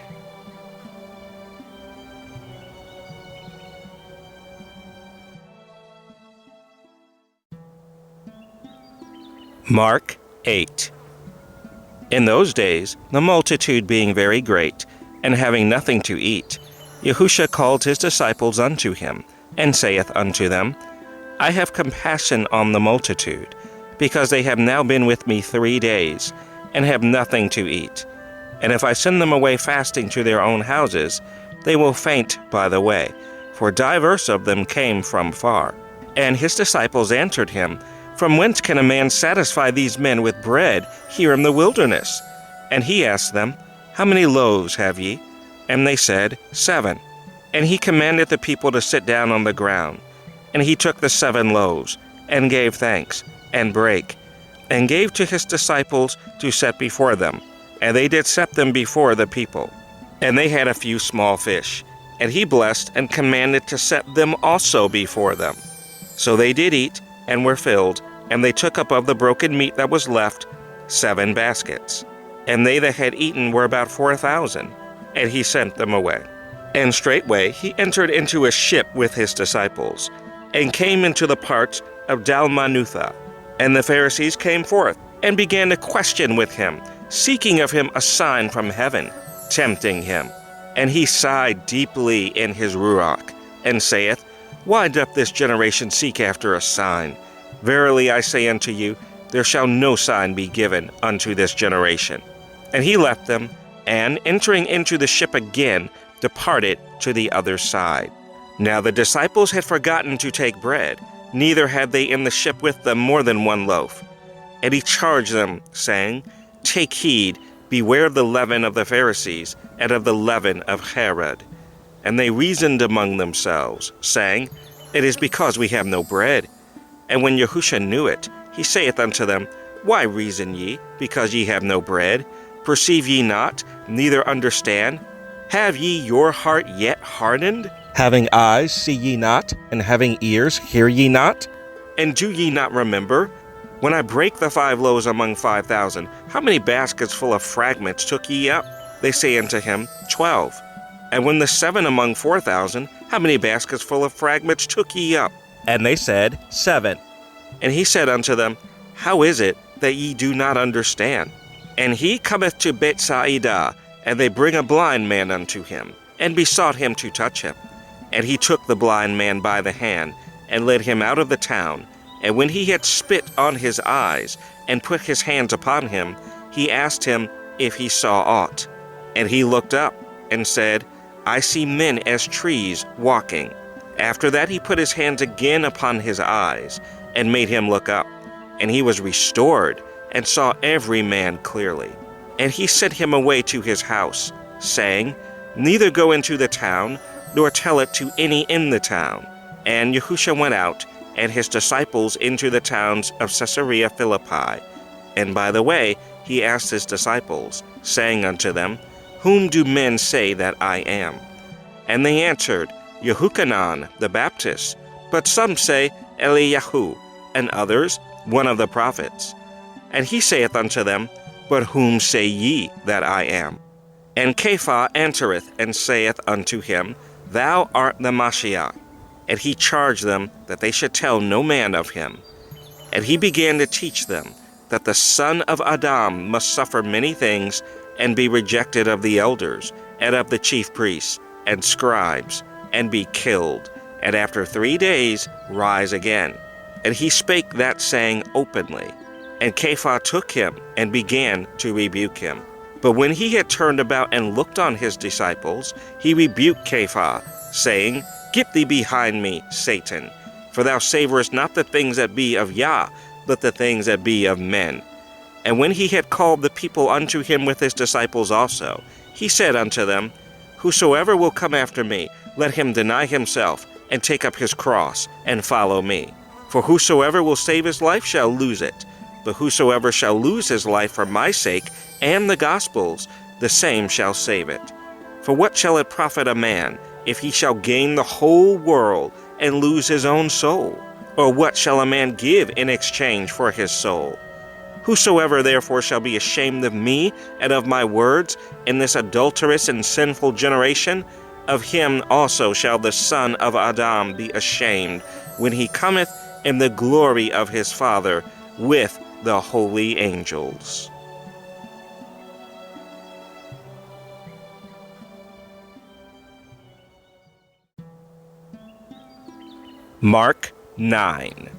Speaker 1: Mark 8. In those days, the multitude being very great, and having nothing to eat, Yahusha called his disciples unto him, and saith unto them, I have compassion on the multitude, because they have now been with me 3 days, and have nothing to eat. And if I send them away fasting to their own houses, they will faint by the way, for divers of them came from far. And his disciples answered him, From whence can a man satisfy these men with bread here in the wilderness? And he asked them, How many loaves have ye? And they said, 7. And he commanded the people to sit down on the ground. And he took the 7 loaves, and gave thanks, and brake, and gave to his disciples to set before them. And they did set them before the people. And they had a few small fish, and he blessed and commanded to set them also before them. So they did eat, and were filled, and they took up of the broken meat that was left 7 baskets. And they that had eaten were about 4,000, and he sent them away. And straightway he entered into a ship with his disciples, and came into the parts of Dalmanutha. And the Pharisees came forth, and began to question with him, seeking of him a sign from heaven, tempting him. And he sighed deeply in his ruach, and saith, Why doth this generation seek after a sign? Verily I say unto you, there shall no sign be given unto this generation. And he left them, and entering into the ship again, departed to the other side. Now the disciples had forgotten to take bread, neither had they in the ship with them more than 1 loaf. And he charged them, saying, Take heed, beware of the leaven of the Pharisees, and of the leaven of Herod. And they reasoned among themselves, saying, It is because we have no bread. And when Yahusha knew it, he saith unto them, Why reason ye, because ye have no bread? Perceive ye not, neither understand? Have ye your heart yet hardened? Having eyes see ye not, and having ears hear ye not? And do ye not remember? When I brake the 5 loaves among 5,000, how many baskets full of fragments took ye up? They say unto him, 12. And when the 7 among 4,000, how many baskets full of fragments took ye up? And they said, 7. And he said unto them, How is it that ye do not understand? And he cometh to Bethsaida, and they bring a blind man unto him, and besought him to touch him. And he took the blind man by the hand, and led him out of the town. And when he had spit on his eyes, and put his hands upon him, he asked him if he saw aught. And he looked up, and said, I see men as trees walking. After that he put his hands again upon his eyes, and made him look up. And he was restored, and saw every man clearly. And he sent him away to his house, saying, Neither go into the town, nor tell it to any in the town. And Yahusha went out, and his disciples into the towns of Caesarea Philippi. And by the way, he asked his disciples, saying unto them, Whom do men say that I am? And they answered, Yehochanan the Baptist, but some say Eliyahu, and others, one of the prophets. And he saith unto them, But whom say ye that I am? And Kepha answereth and saith unto him, Thou art the Mashiach. And he charged them that they should tell no man of him. And he began to teach them that the Son of Adam must suffer many things, and be rejected of the elders, and of the chief priests, and scribes, and be killed, and after 3 days rise again. And he spake that saying openly. And Kepha took him, and began to rebuke him. But when he had turned about and looked on his disciples, he rebuked Kepha, saying, Get thee behind me, Satan, for thou savorest not the things that be of Yah, but the things that be of men. And when he had called the people unto him with his disciples also, he said unto them, Whosoever will come after me, let him deny himself, and take up his cross, and follow me. For whosoever will save his life shall lose it, but whosoever shall lose his life for my sake and the gospel's, the same shall save it. For what shall it profit a man, if he shall gain the whole world, and lose his own soul? Or what shall a man give in exchange for his soul? Whosoever therefore shall be ashamed of me and of my words in this adulterous and sinful generation, of him also shall the Son of Adam be ashamed, when he cometh in the glory of his Father with the holy angels. Mark 9.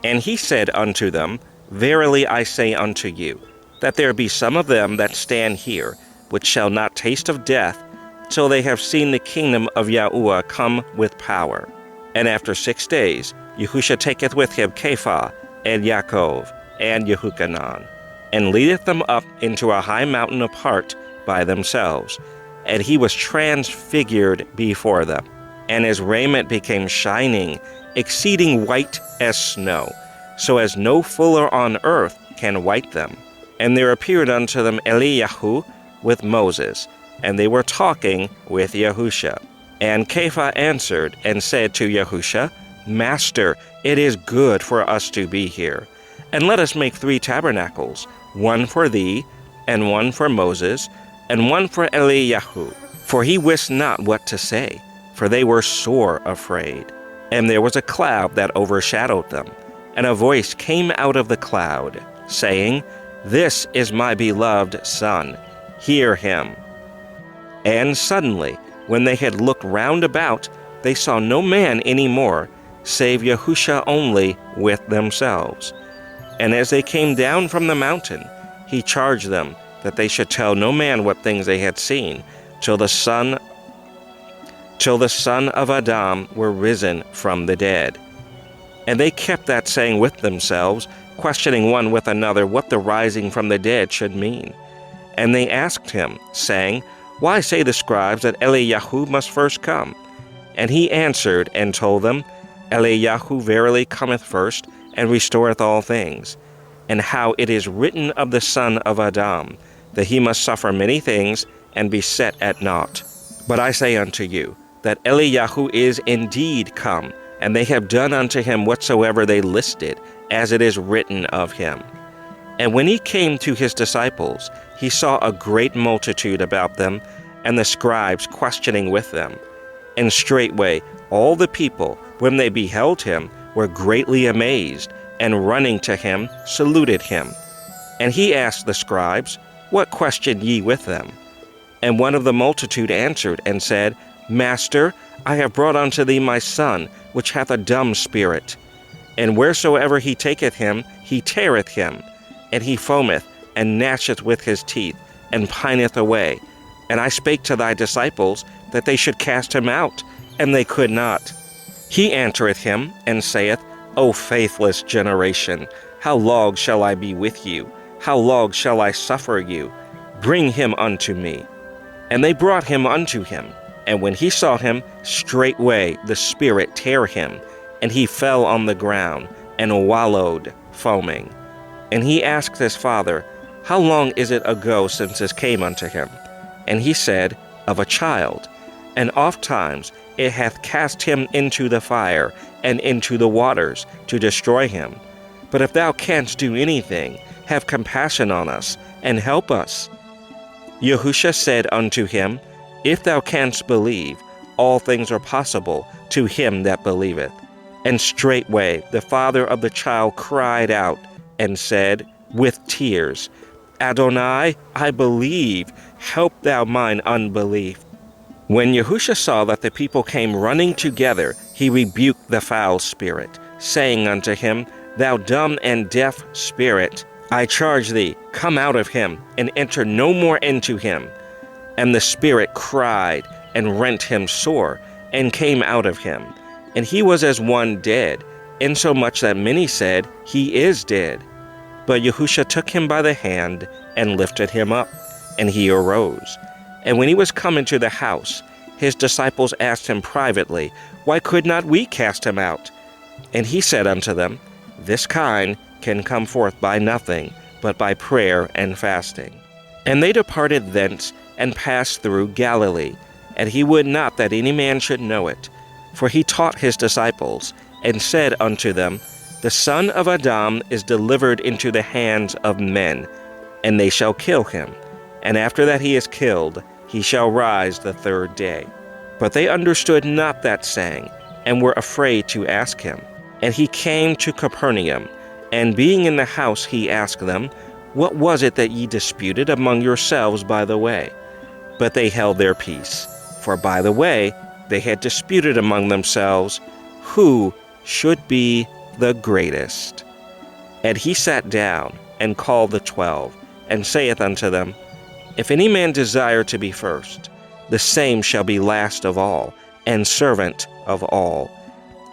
Speaker 1: And he said unto them, Verily I say unto you, that there be some of them that stand here, which shall not taste of death, till they have seen the kingdom of Yahuwah come with power. And after 6 days, Yahusha taketh with him Kepha, and Yaakov, and Yehochanan, and leadeth them up into a high mountain apart by themselves. And he was transfigured before them, and his raiment became shining, exceeding white as snow, so as no fuller on earth can white them. And there appeared unto them Eliyahu with Moses, and they were talking with Yahusha. And Kepha answered and said to Yahusha, Master, it is good for us to be here. And let us make 3 tabernacles, one for thee, and one for Moses, and one for Eliyahu. For he wist not what to say, for they were sore afraid. And there was a cloud that overshadowed them, and a voice came out of the cloud, saying, This is my beloved Son, hear him. And suddenly, when they had looked round about, they saw no man any more, save Yahusha only with themselves. And as they came down from the mountain, he charged them that they should tell no man what things they had seen, till the Son of Adam were risen from the dead. And they kept that saying with themselves, questioning one with another what the rising from the dead should mean. And they asked him, saying, Why say the scribes that Eliyahu must first come? And he answered and told them, Eliyahu verily cometh first, and restoreth all things. And how it is written of the Son of Adam, that he must suffer many things, and be set at naught. But I say unto you, that Eliyahu is indeed come, and they have done unto him whatsoever they listed, as it is written of him. And when he came to his disciples, he saw a great multitude about them, and the scribes questioning with them. And straightway all the people, when they beheld him, were greatly amazed, and running to him, saluted him. And he asked the scribes, What question ye with them? And one of the multitude answered and said, Master, I have brought unto thee my son, which hath a dumb spirit. And wheresoever he taketh him, he teareth him, and he foameth, and gnasheth with his teeth, and pineth away. And I spake to thy disciples, that they should cast him out, and they could not. He answereth him, and saith, O faithless generation, how long shall I be with you? How long shall I suffer you? Bring him unto me. And they brought him unto him. And when he saw him, straightway the spirit tare him, and he fell on the ground, and wallowed, foaming. And he asked his father, How long is it ago since this came unto him? And he said, Of a child. And ofttimes it hath cast him into the fire and into the waters to destroy him. But if thou canst do anything, have compassion on us, and help us. Yahusha said unto him, If thou canst believe, all things are possible to him that believeth. And straightway the father of the child cried out, and said, with tears, Adonai, I believe, help thou mine unbelief. When Yahusha saw that the people came running together, he rebuked the foul spirit, saying unto him, Thou dumb and deaf spirit, I charge thee, come out of him, and enter no more into him. And the spirit cried, and rent him sore, and came out of him. And he was as one dead, insomuch that many said, He is dead. But Yahusha took him by the hand, and lifted him up, and he arose. And when he was come into the house, his disciples asked him privately, Why could not we cast him out? And he said unto them, This kind can come forth by nothing, but by prayer and fasting. And they departed thence, and passed through Galilee. And he would not that any man should know it. For he taught his disciples, and said unto them, The Son of Adam is delivered into the hands of men, and they shall kill him. And after that he is killed, he shall rise the third day. But they understood not that saying, and were afraid to ask him. And he came to Capernaum, and being in the house he asked them, What was it that ye disputed among yourselves by the way? But they held their peace, for by the way they had disputed among themselves, who should be the greatest. And he sat down, and called the 12, and saith unto them, If any man desire to be first, the same shall be last of all, and servant of all.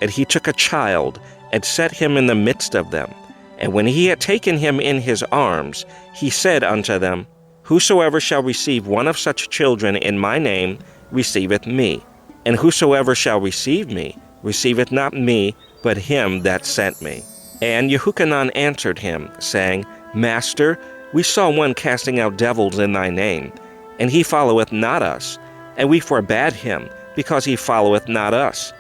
Speaker 1: And he took a child, and set him in the midst of them. And when he had taken him in his arms, he said unto them, Whosoever shall receive one of such children in my name, receiveth me. And whosoever shall receive me, receiveth not me, but him that sent me. And Yehuchanan answered him, saying, Master, we saw one casting out devils in thy name, and he followeth not us. And we forbade him, because he followeth not us.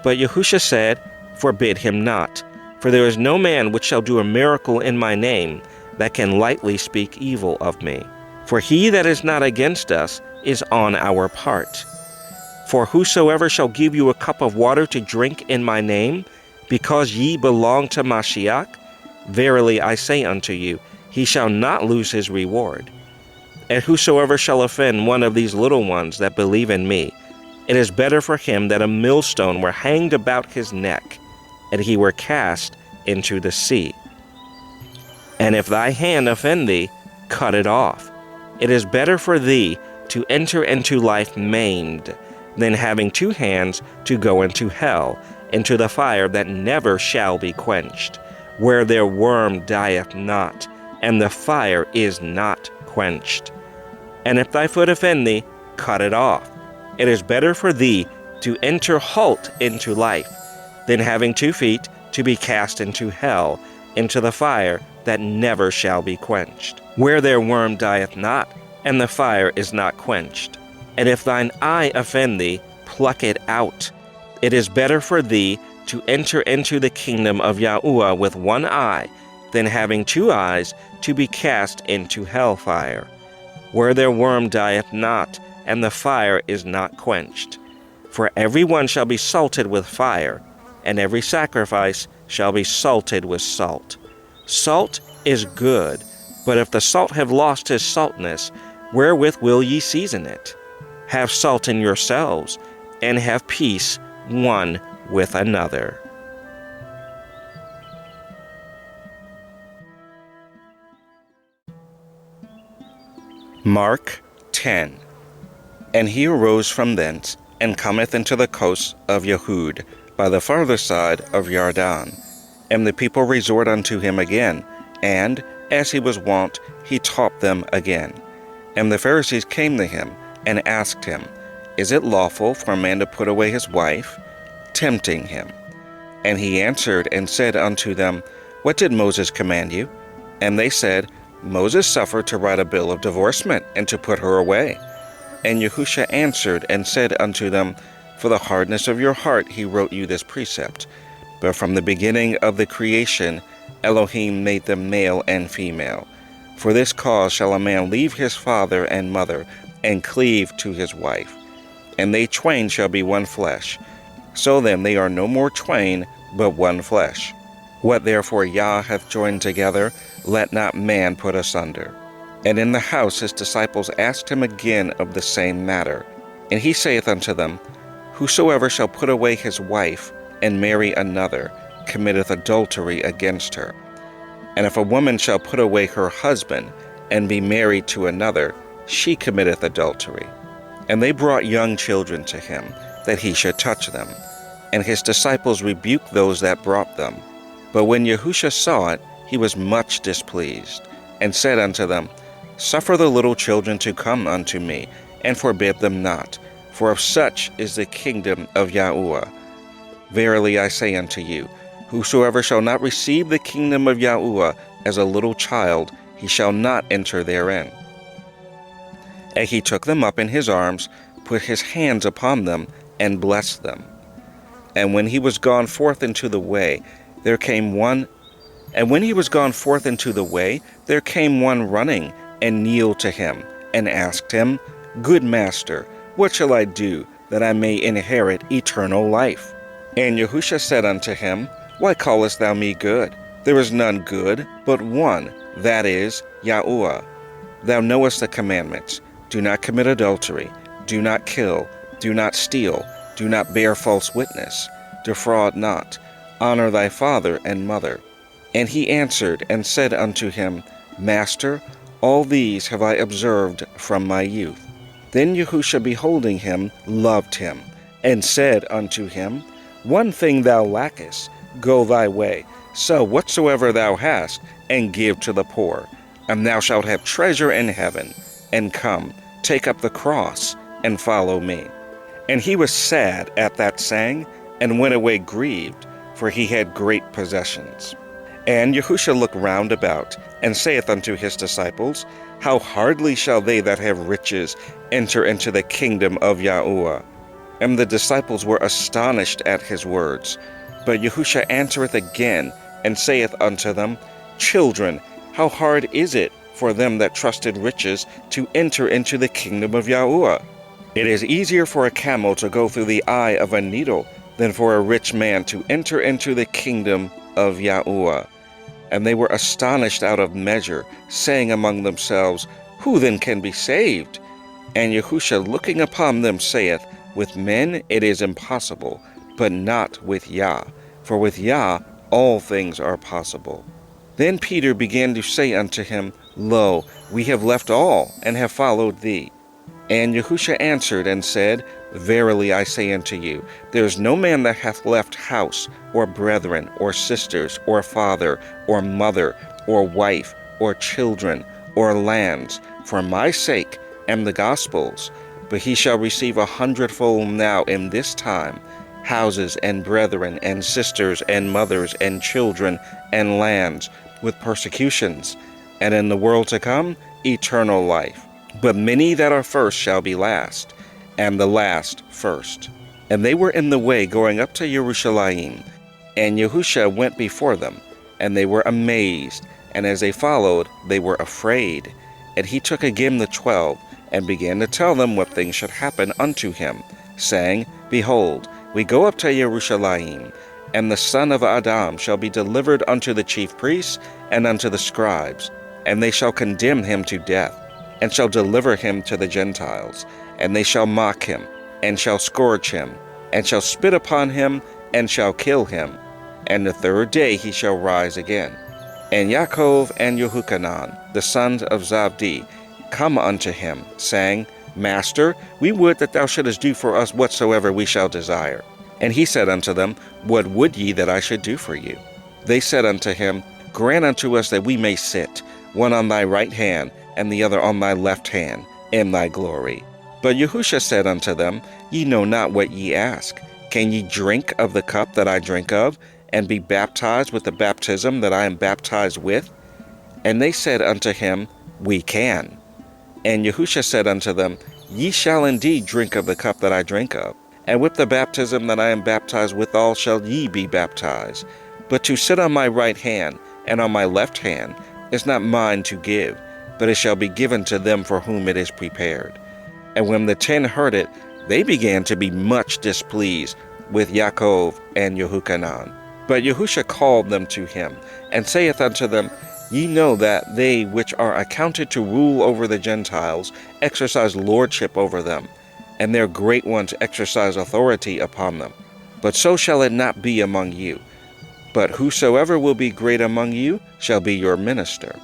Speaker 1: But Yahusha said, Forbid him not, for there is no man which shall do a miracle in my name that can lightly speak evil of me. For he that is not against us is on our part. For whosoever shall give you a cup of water to drink in my name, because ye belong to Mashiach, verily I say unto you, he shall not lose his reward. And whosoever shall offend one of these little ones that believe in me, it is better for him that a millstone were hanged about his neck, and he were cast into the sea. And if thy hand offend thee, cut it off. It is better for thee to enter into life maimed, than having two hands to go into hell, into the fire that never shall be quenched, where their worm dieth not, and the fire is not quenched. And if thy foot offend thee, cut it off. It is better for thee to enter halt into life, than having 2 feet to be cast into hell, into the fire that never shall be quenched, where their worm dieth not, and the fire is not quenched. And if thine eye offend thee, pluck it out. It is better for thee to enter into the kingdom of Yahuwah with 1 eye, than having 2 eyes to be cast into hellfire, where their worm dieth not, and the fire is not quenched. For every one shall be salted with fire, and every sacrifice shall be salted with salt. Salt is good, but if the salt have lost his saltness, wherewith will ye season it? Have salt in yourselves, and have peace one with another. Mark 10. And he arose from thence, and cometh into the coasts of Yehud, by the farther side of Yarden. And the people resort unto him again, and, as he was wont, he taught them again. And the Pharisees came to him, and asked him, Is it lawful for a man to put away his wife? Tempting him. And he answered and said unto them, What did Moses command you? And they said, Moses suffered to write a bill of divorcement and to put her away. And Yahusha answered and said unto them, For the hardness of your heart he wrote you this precept. But from the beginning of the creation Elohim made them male and female. For this cause shall a man leave his father and mother, and cleave to his wife, and they twain shall be one flesh. So then they are no more twain, but one flesh. What therefore Yah hath joined together, let not man put asunder. And in the house his disciples asked him again of the same matter. And he saith unto them, Whosoever shall put away his wife, and marry another, committeth adultery against her. And if a woman shall put away her husband, and be married to another, she committeth adultery. And they brought young children to him, that he should touch them. And his disciples rebuked those that brought them. But when Yahusha saw it, he was much displeased, and said unto them, Suffer the little children to come unto me, and forbid them not, for of such is the kingdom of Yahuwah. Verily I say unto you, whosoever shall not receive the kingdom of Yahuwah as a little child, he shall not enter therein. And he took them up in his arms, put his hands upon them, and blessed them. And when he was gone forth into the way, there came one running, and kneeled to him, and asked him, Good master, what shall I do, that I may inherit eternal life? And Yahusha said unto him, Why callest thou me good? There is none good, but one, that is, Yahuwah. Thou knowest the commandments. Do not commit adultery. Do not kill. Do not steal. Do not bear false witness. Defraud not. Honor thy father and mother. And he answered and said unto him, Master, all these have I observed from my youth. Then Yahusha, beholding him, loved him, and said unto him, One thing thou lackest. Go thy way, sell whatsoever thou hast, and give to the poor, and thou shalt have treasure in heaven. And come, take up the cross, and follow me. And he was sad at that saying, and went away grieved, for he had great possessions. And Yahusha looked round about, and saith unto his disciples, How hardly shall they that have riches enter into the kingdom of Yahuwah? And the disciples were astonished at his words. But Yahusha answereth again, and saith unto them, Children, how hard is it for them that trusted riches to enter into the kingdom of Yahuwah? It is easier for a camel to go through the eye of a needle than for a rich man to enter into the kingdom of Yahuwah. And they were astonished out of measure, saying among themselves, Who then can be saved? And Yahusha, looking upon them, saith, With men it is impossible, but not with Yah, for with Yah all things are possible. Then Peter began to say unto him, Lo, we have left all, and have followed thee. And Yahusha answered and said, Verily I say unto you, there is no man that hath left house, or brethren, or sisters, or father, or mother, or wife, or children, or lands, for my sake and the gospel's, but he shall receive 100-fold now in this time, houses and brethren and sisters and mothers and children and lands, with persecutions, and in the world to come eternal life. But many that are first shall be last, and the last first. And they were in the way going up to Jerusalem, and Yahusha went before them, and they were amazed, and as they followed, they were afraid. And he took again the 12, and began to tell them what things should happen unto him, saying, Behold, we go up to Jerusalem, and the Son of Adam shall be delivered unto the chief priests and unto the scribes, and they shall condemn him to death, and shall deliver him to the Gentiles, and they shall mock him, and shall scourge him, and shall spit upon him, and shall kill him. And the third day he shall rise again. And Yaakov and Yehochanan, the sons of Zabdi, come unto him, saying, Master, we would that thou shouldest do for us whatsoever we shall desire. And he said unto them, What would ye that I should do for you? They said unto him, Grant unto us that we may sit, one on thy right hand, and the other on thy left hand, in thy glory. But Yahusha said unto them, Ye know not what ye ask. Can ye drink of the cup that I drink of, and be baptized with the baptism that I am baptized with? And they said unto him, We can. And Yahusha said unto them, Ye shall indeed drink of the cup that I drink of, and with the baptism that I am baptized withal shall ye be baptized. But to sit on my right hand and on my left hand is not mine to give, but it shall be given to them for whom it is prepared. And when the 10 heard it, they began to be much displeased with Yaakov and Yehuchanan. But Yahusha called them to him, and saith unto them, Ye know that they which are accounted to rule over the Gentiles exercise lordship over them, and their great ones exercise authority upon them. But so shall it not be among you. But whosoever will be great among you shall be your minister,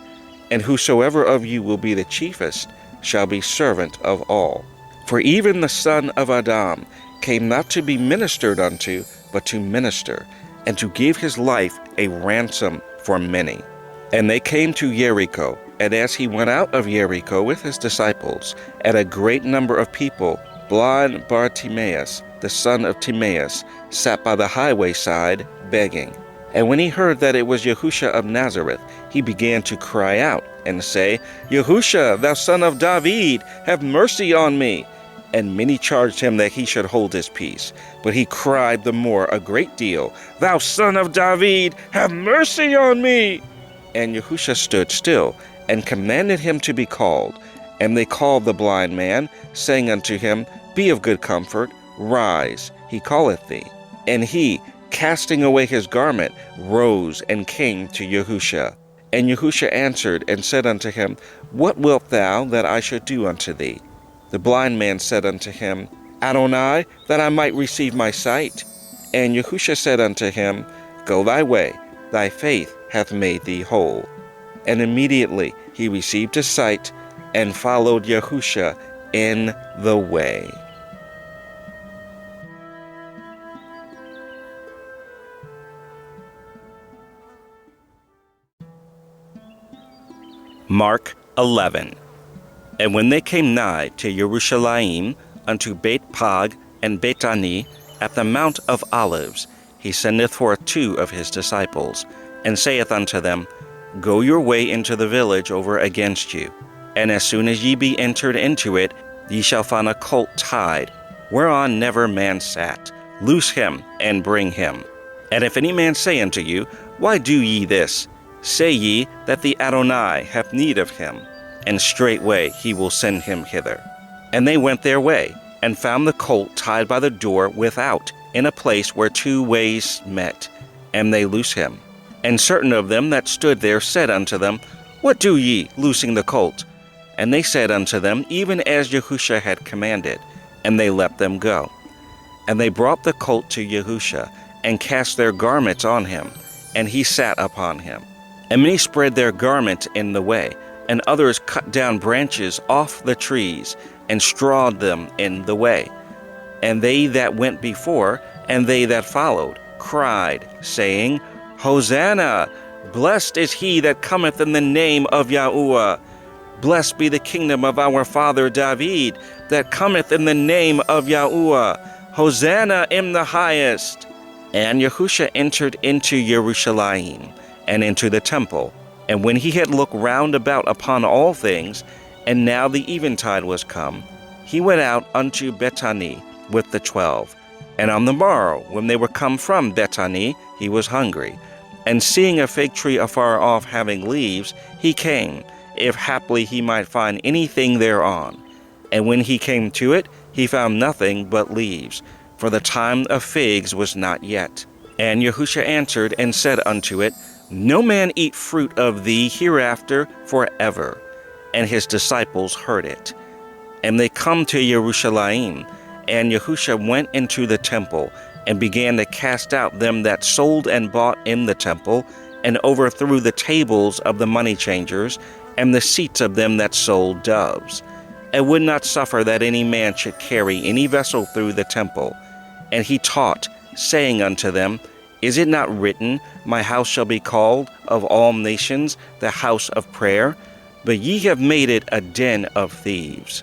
Speaker 1: and whosoever of you will be the chiefest shall be servant of all. For even the Son of Adam came not to be ministered unto, but to minister, and to give his life a ransom for many. And they came to Jericho, and as he went out of Jericho with his disciples, and a great number of people, blind Bartimaeus, the son of Timaeus, sat by the highway side, begging. And when he heard that it was Yahusha of Nazareth, he began to cry out, and say, Yahusha, thou son of David, have mercy on me. And many charged him that he should hold his peace. But he cried the more a great deal, Thou son of David, have mercy on me. And Yahusha stood still, and commanded him to be called. And they called the blind man, saying unto him, Be of good comfort, rise, he calleth thee. And he, casting away his garment, rose and came to Yahusha. And Yahusha answered and said unto him, What wilt thou that I should do unto thee? The blind man said unto him, Adonai, that I might receive my sight. And Yahusha said unto him, Go thy way, thy faith hath made thee whole. And immediately he received his sight, and followed Yahusha in the way. Mark 11. And when they came nigh to Jerusalem, unto Bethphage and Bethany, at the Mount of Olives, he sendeth forth 2 of his disciples, and saith unto them, Go your way into the village over against you, and as soon as ye be entered into it, ye shall find a colt tied, whereon never man sat. Loose him, and bring him. And if any man say unto you, Why do ye this? Say ye that the Adonai hath need of him, and straightway he will send him hither. And they went their way, and found the colt tied by the door without, in a place where 2 ways met, and they loose him. And certain of them that stood there said unto them, What do ye, loosing the colt? And they said unto them, Even as Yahusha had commanded, and they let them go. And they brought the colt to Yahusha, and cast their garments on him, and he sat upon him. And many spread their garments in the way, and others cut down branches off the trees, and strawed them in the way. And they that went before, and they that followed, cried, saying, Hosanna! Blessed is he that cometh in the name of Yahuwah. Blessed be the kingdom of our father David, that cometh in the name of Yahuwah. Hosanna in the highest. And Yahusha entered into Jerusalem, and into the temple. And when he had looked round about upon all things, and now the eventide was come, he went out unto Bethany with the 12. And on the morrow, when they were come from Bethany, he was hungry. And seeing a fig tree afar off having leaves, he came, if haply he might find anything thereon. And when he came to it, he found nothing but leaves, for the time of figs was not yet. And Yahusha answered and said unto it, No man eat fruit of thee hereafter forever. And his disciples heard it. And they come to Jerusalem, and Yahusha went into the temple, and began to cast out them that sold and bought in the temple, and overthrew the tables of the money changers, and the seats of them that sold doves, and would not suffer that any man should carry any vessel through the temple. And he taught, saying unto them, Is it not written, My house shall be called of all nations the house of prayer? But ye have made it a den of thieves.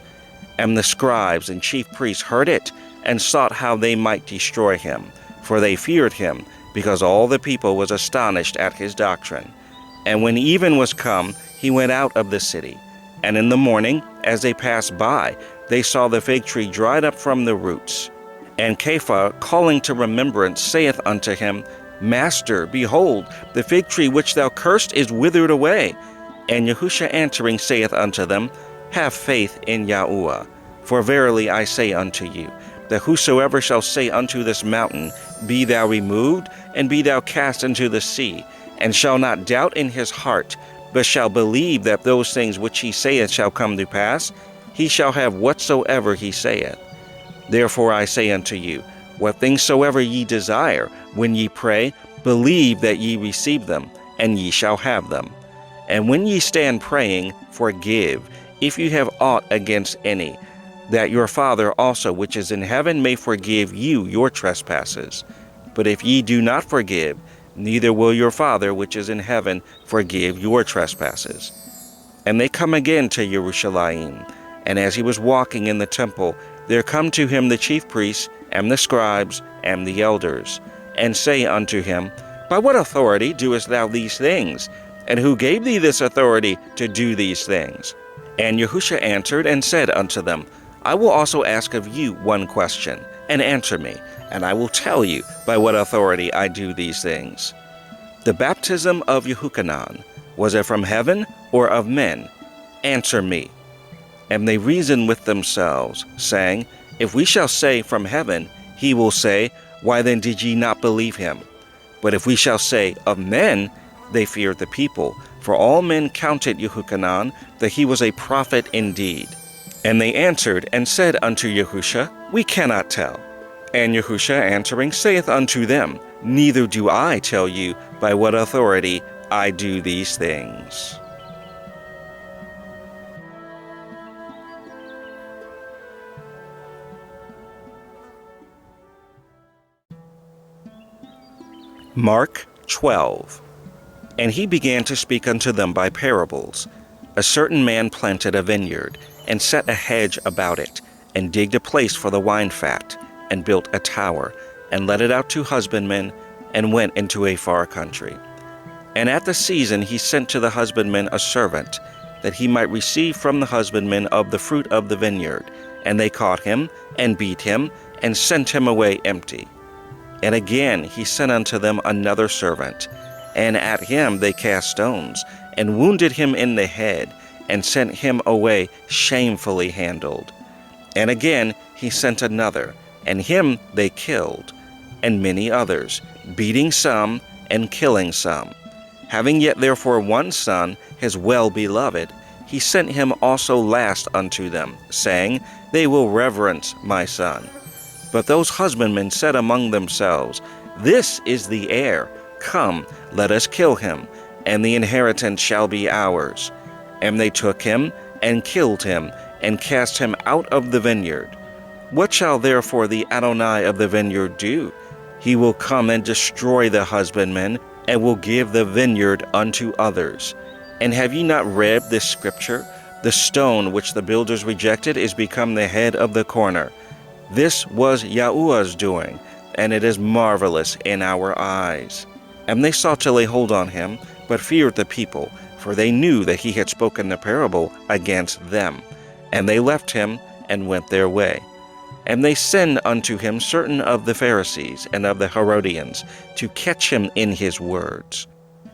Speaker 1: And the scribes and chief priests heard it, and sought how they might destroy him, for they feared him, because all the people was astonished at his doctrine. And when even was come, he went out of the city. And in the morning, as they passed by, they saw the fig tree dried up from the roots. And Kepha, calling to remembrance, saith unto him, Master, behold, the fig tree which thou cursed is withered away. And Yahusha answering saith unto them, Have faith in Yahuwah. For verily I say unto you, that whosoever shall say unto this mountain, Be thou removed, and be thou cast into the sea, and shall not doubt in his heart, but shall believe that those things which he saith shall come to pass, he shall have whatsoever he saith. Therefore I say unto you, what things soever ye desire, when ye pray, believe that ye receive them, and ye shall have them. And when ye stand praying, forgive, if you have aught against any, that your Father also which is in heaven may forgive you your trespasses. But if ye do not forgive, neither will your Father which is in heaven forgive your trespasses. And they come again to Jerusalem. And as he was walking in the temple, there come to him the chief priests, and the scribes, and the elders, and say unto him, By what authority doest thou these things? And who gave thee this authority to do these things? And Yahusha answered and said unto them, I will also ask of you one question, and answer me, and I will tell you by what authority I do these things. The baptism of Yahuchanan, was it from heaven or of men? Answer me. And they reasoned with themselves, saying, If we shall say from heaven, he will say, Why then did ye not believe him? But if we shall say of men, they feared the people, for all men counted Yahuchanan that he was a prophet indeed. And they answered and said unto Yahusha, We cannot tell. And Yahusha answering saith unto them, Neither do I tell you by what authority I do these things. Mark 12. And he began to speak unto them by parables. A certain man planted a vineyard, and set a hedge about it, and digged a place for the wine fat, and built a tower, and let it out to husbandmen, and went into a far country. And at the season he sent to the husbandmen a servant, that he might receive from the husbandmen of the fruit of the vineyard. And they caught him, and beat him, and sent him away empty. And again he sent unto them another servant, and at him they cast stones, and wounded him in the head, and sent him away shamefully handled. And again he sent another, and him they killed, and many others, beating some, and killing some. Having yet therefore one son, his well-beloved, he sent him also last unto them, saying, They will reverence my son. But those husbandmen said among themselves, This is the heir. Come, let us kill him, and the inheritance shall be ours. And they took him, and killed him, and cast him out of the vineyard. What shall therefore the Adonai of the vineyard do? He will come and destroy the husbandmen, and will give the vineyard unto others. And have ye not read this scripture? The stone which the builders rejected is become the head of the corner. This was Yahuwah's doing, and it is marvelous in our eyes. And they sought to lay hold on him, but feared the people, for they knew that he had spoken the parable against them. And they left him, and went their way. And they sent unto him certain of the Pharisees and of the Herodians, to catch him in his words.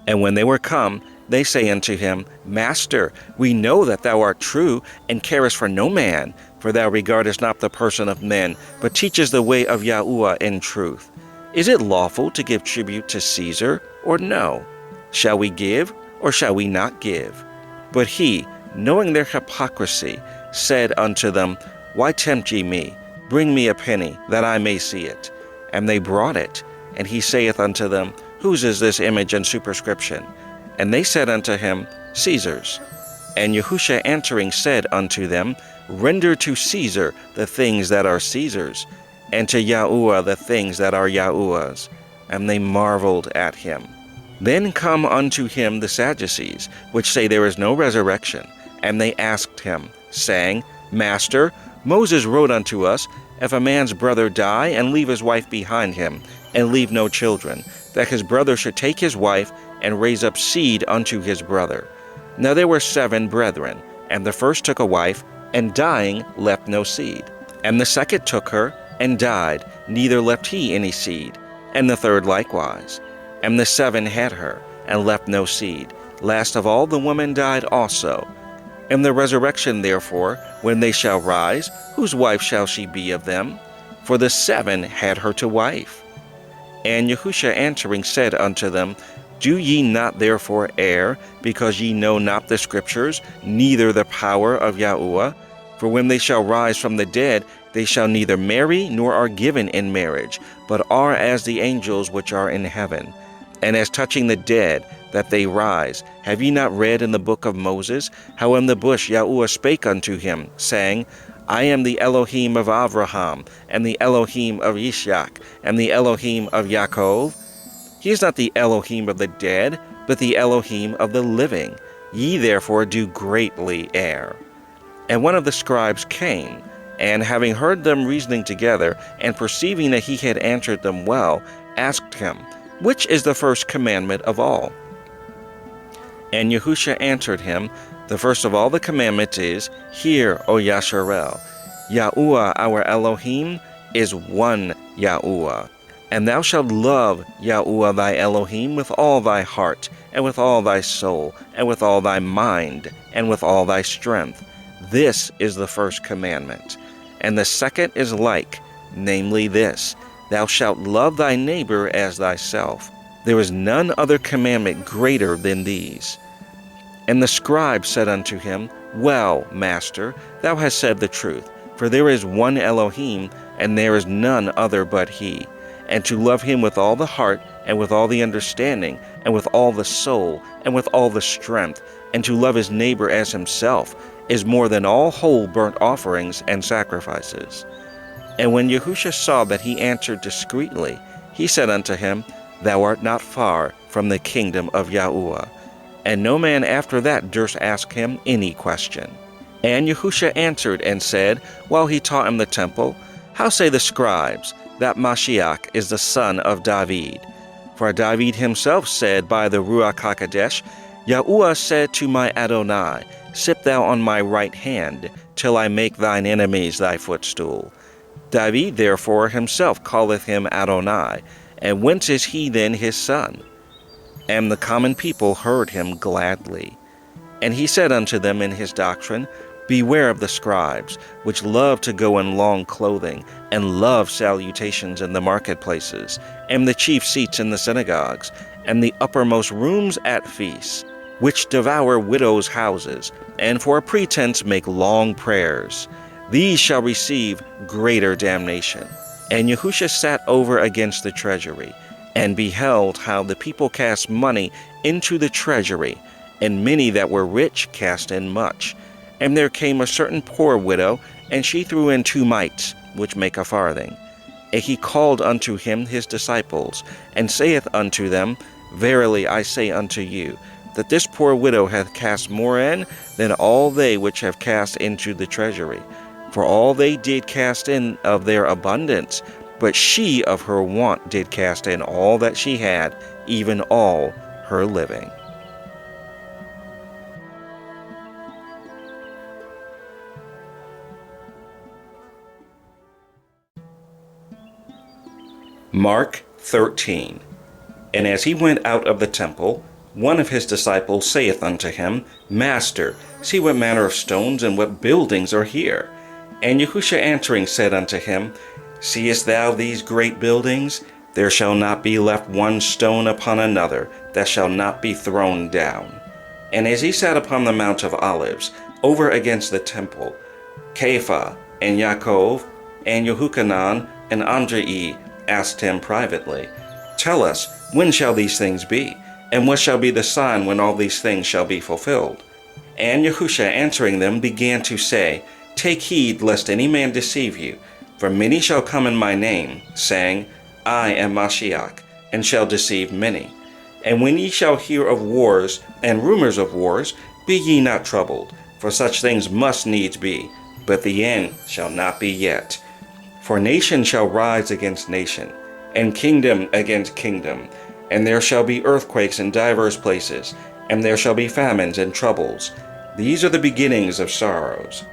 Speaker 1: And when they were come, they say unto him, Master, we know that thou art true, and carest for no man, for thou regardest not the person of men, but teachest the way of Yahuwah in truth. Is it lawful to give tribute to Caesar, or no? Shall we give, or shall we not give? But he, knowing their hypocrisy, said unto them, Why tempt ye me? Bring me a penny, that I may see it. And they brought it. And he saith unto them, Whose is this image and superscription? And they said unto him, Caesar's. And Yahusha answering said unto them, Render to Caesar the things that are Caesar's, and to Yahuwah the things that are Yahuwah's. And they marveled at him. Then come unto him the Sadducees, which say there is no resurrection. And they asked him, saying, Master, Moses wrote unto us, If a man's brother die, and leave his wife behind him, and leave no children, that his brother should take his wife, and raise up seed unto his brother. Now there were 7 brethren, and the first took a wife, and dying left no seed. And the second took her, and died, neither left he any seed. And the third likewise. And the 7 had her, and left no seed. Last of all the woman died also. In the resurrection therefore, when they shall rise, whose wife shall she be of them? For the 7 had her to wife. And Yahusha answering said unto them, Do ye not therefore err, because ye know not the Scriptures, neither the power of Yahuwah? For when they shall rise from the dead, they shall neither marry nor are given in marriage, but are as the angels which are in heaven. And as touching the dead, that they rise, have ye not read in the book of Moses, how in the bush Yahuwah spake unto him, saying, I am the Elohim of Abraham, and the Elohim of Ishak, and the Elohim of Yaakov? He is not the Elohim of the dead, but the Elohim of the living. Ye therefore do greatly err. And one of the scribes came, and having heard them reasoning together, and perceiving that he had answered them well, asked him, Which is the first commandment of all? And Yahusha answered him, The first of all the commandments is, Hear, O Yasharel, Yahuwah our Elohim is one Yahuwah. And thou shalt love Yahuwah thy Elohim with all thy heart, and with all thy soul, and with all thy mind, and with all thy strength. This is the first commandment. And the second is like, namely this, Thou shalt love thy neighbor as thyself. There is none other commandment greater than these. And the scribe said unto him, Well, Master, thou hast said the truth, for there is one Elohim, and there is none other but he. And to love him with all the heart, and with all the understanding, and with all the soul, and with all the strength, and to love his neighbor as himself, is more than all whole burnt offerings and sacrifices. And when Yahusha saw that he answered discreetly, he said unto him, Thou art not far from the kingdom of Yahuwah. And no man after that durst ask him any question. And Yahusha answered and said, while he taught in the temple, How say the scribes that Mashiach is the son of David? For David himself said by the Ruach HaKodesh, Yahuwah said to my Adonai, Sit thou on my right hand, till I make thine enemies thy footstool. David therefore himself calleth him Adonai, and whence is he then his son? And the common people heard him gladly. And he said unto them in his doctrine, Beware of the scribes, which love to go in long clothing, and love salutations in the marketplaces, and the chief seats in the synagogues, and the uppermost rooms at feasts, which devour widows' houses, and for a pretense make long prayers. These shall receive greater damnation. And Yahusha sat over against the treasury, and beheld how the people cast money into the treasury, and many that were rich cast in much. And there came a certain poor widow, and she threw in 2 mites, which make a farthing. And he called unto him his disciples, and saith unto them, Verily I say unto you, that this poor widow hath cast more in than all they which have cast into the treasury. For all they did cast in of their abundance, but she of her want did cast in all that she had, even all her living. Mark 13. And as he went out of the temple, one of his disciples saith unto him, Master, see what manner of stones and what buildings are here. And Yahusha answering said unto him, Seest thou these great buildings? There shall not be left one stone upon another that shall not be thrown down. And as he sat upon the Mount of Olives, over against the temple, Kepha and Yaakov and Yehuchanan and Andrei asked him privately, Tell us, when shall these things be? And what shall be the sign when all these things shall be fulfilled? And Yahusha answering them began to say, Take heed lest any man deceive you, for many shall come in my name, saying, I am Mashiach, and shall deceive many. And when ye shall hear of wars and rumors of wars, be ye not troubled, for such things must needs be, but the end shall not be yet. For nation shall rise against nation, and kingdom against kingdom, And there shall be earthquakes in divers places, and there shall be famines and troubles. These are the beginnings of sorrows.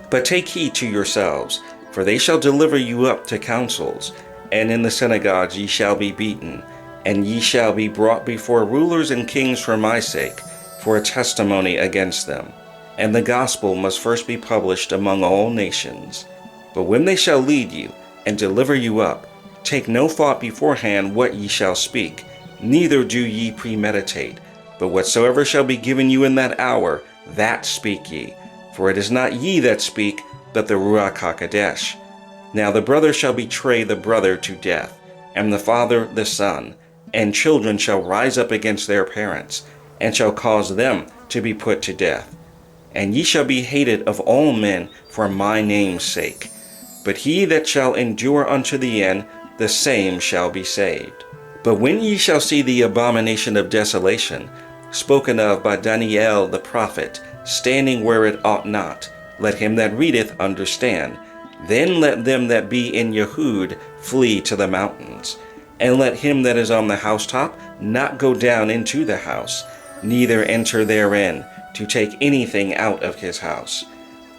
Speaker 1: But take heed to yourselves, for they shall deliver you up to councils, and in the synagogues ye shall be beaten, and ye shall be brought before rulers and kings for my sake, for a testimony against them. And the gospel must first be published among all nations. But when they shall lead you, and deliver you up, take no thought beforehand what ye shall speak, neither do ye premeditate, but whatsoever shall be given you in that hour, that speak ye. For it is not ye that speak, but the Ruach HaKodesh. Now the brother shall betray the brother to death, and the father the son, and children shall rise up against their parents, and shall cause them to be put to death. And ye shall be hated of all men for my name's sake. But he that shall endure unto the end, the same shall be saved. But when ye shall see the abomination of desolation, spoken of by Daniel the prophet, standing where it ought not, let him that readeth understand. Then let them that be in Yehud flee to the mountains. And let him that is on the housetop not go down into the house, neither enter therein, to take anything out of his house.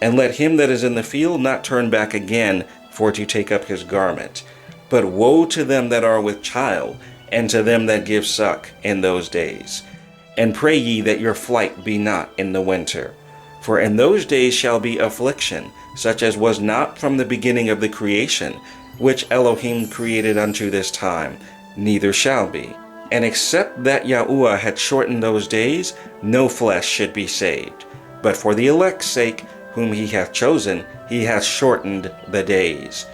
Speaker 1: And let him that is in the field not turn back again for to take up his garment. But woe to them that are with child, and to them that give suck in those days. And pray ye that your flight be not in the winter. For in those days shall be affliction, such as was not from the beginning of the creation, which Elohim created unto this time, neither shall be. And except that Yahuwah had shortened those days, no flesh should be saved. But for the elect's sake, whom he hath chosen, he hath shortened the days.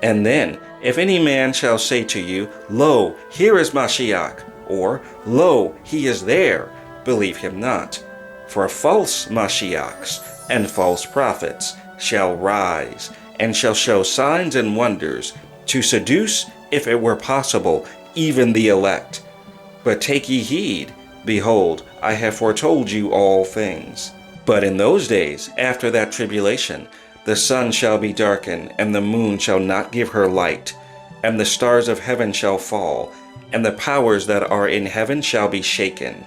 Speaker 1: And then, if any man shall say to you, Lo, here is Mashiach, or, Lo, he is there, believe him not. For false Mashiachs and false prophets shall rise, and shall show signs and wonders, to seduce, if it were possible, even the elect. But take ye heed, behold, I have foretold you all things. But in those days, after that tribulation, the sun shall be darkened, and the moon shall not give her light, and the stars of heaven shall fall, and the powers that are in heaven shall be shaken.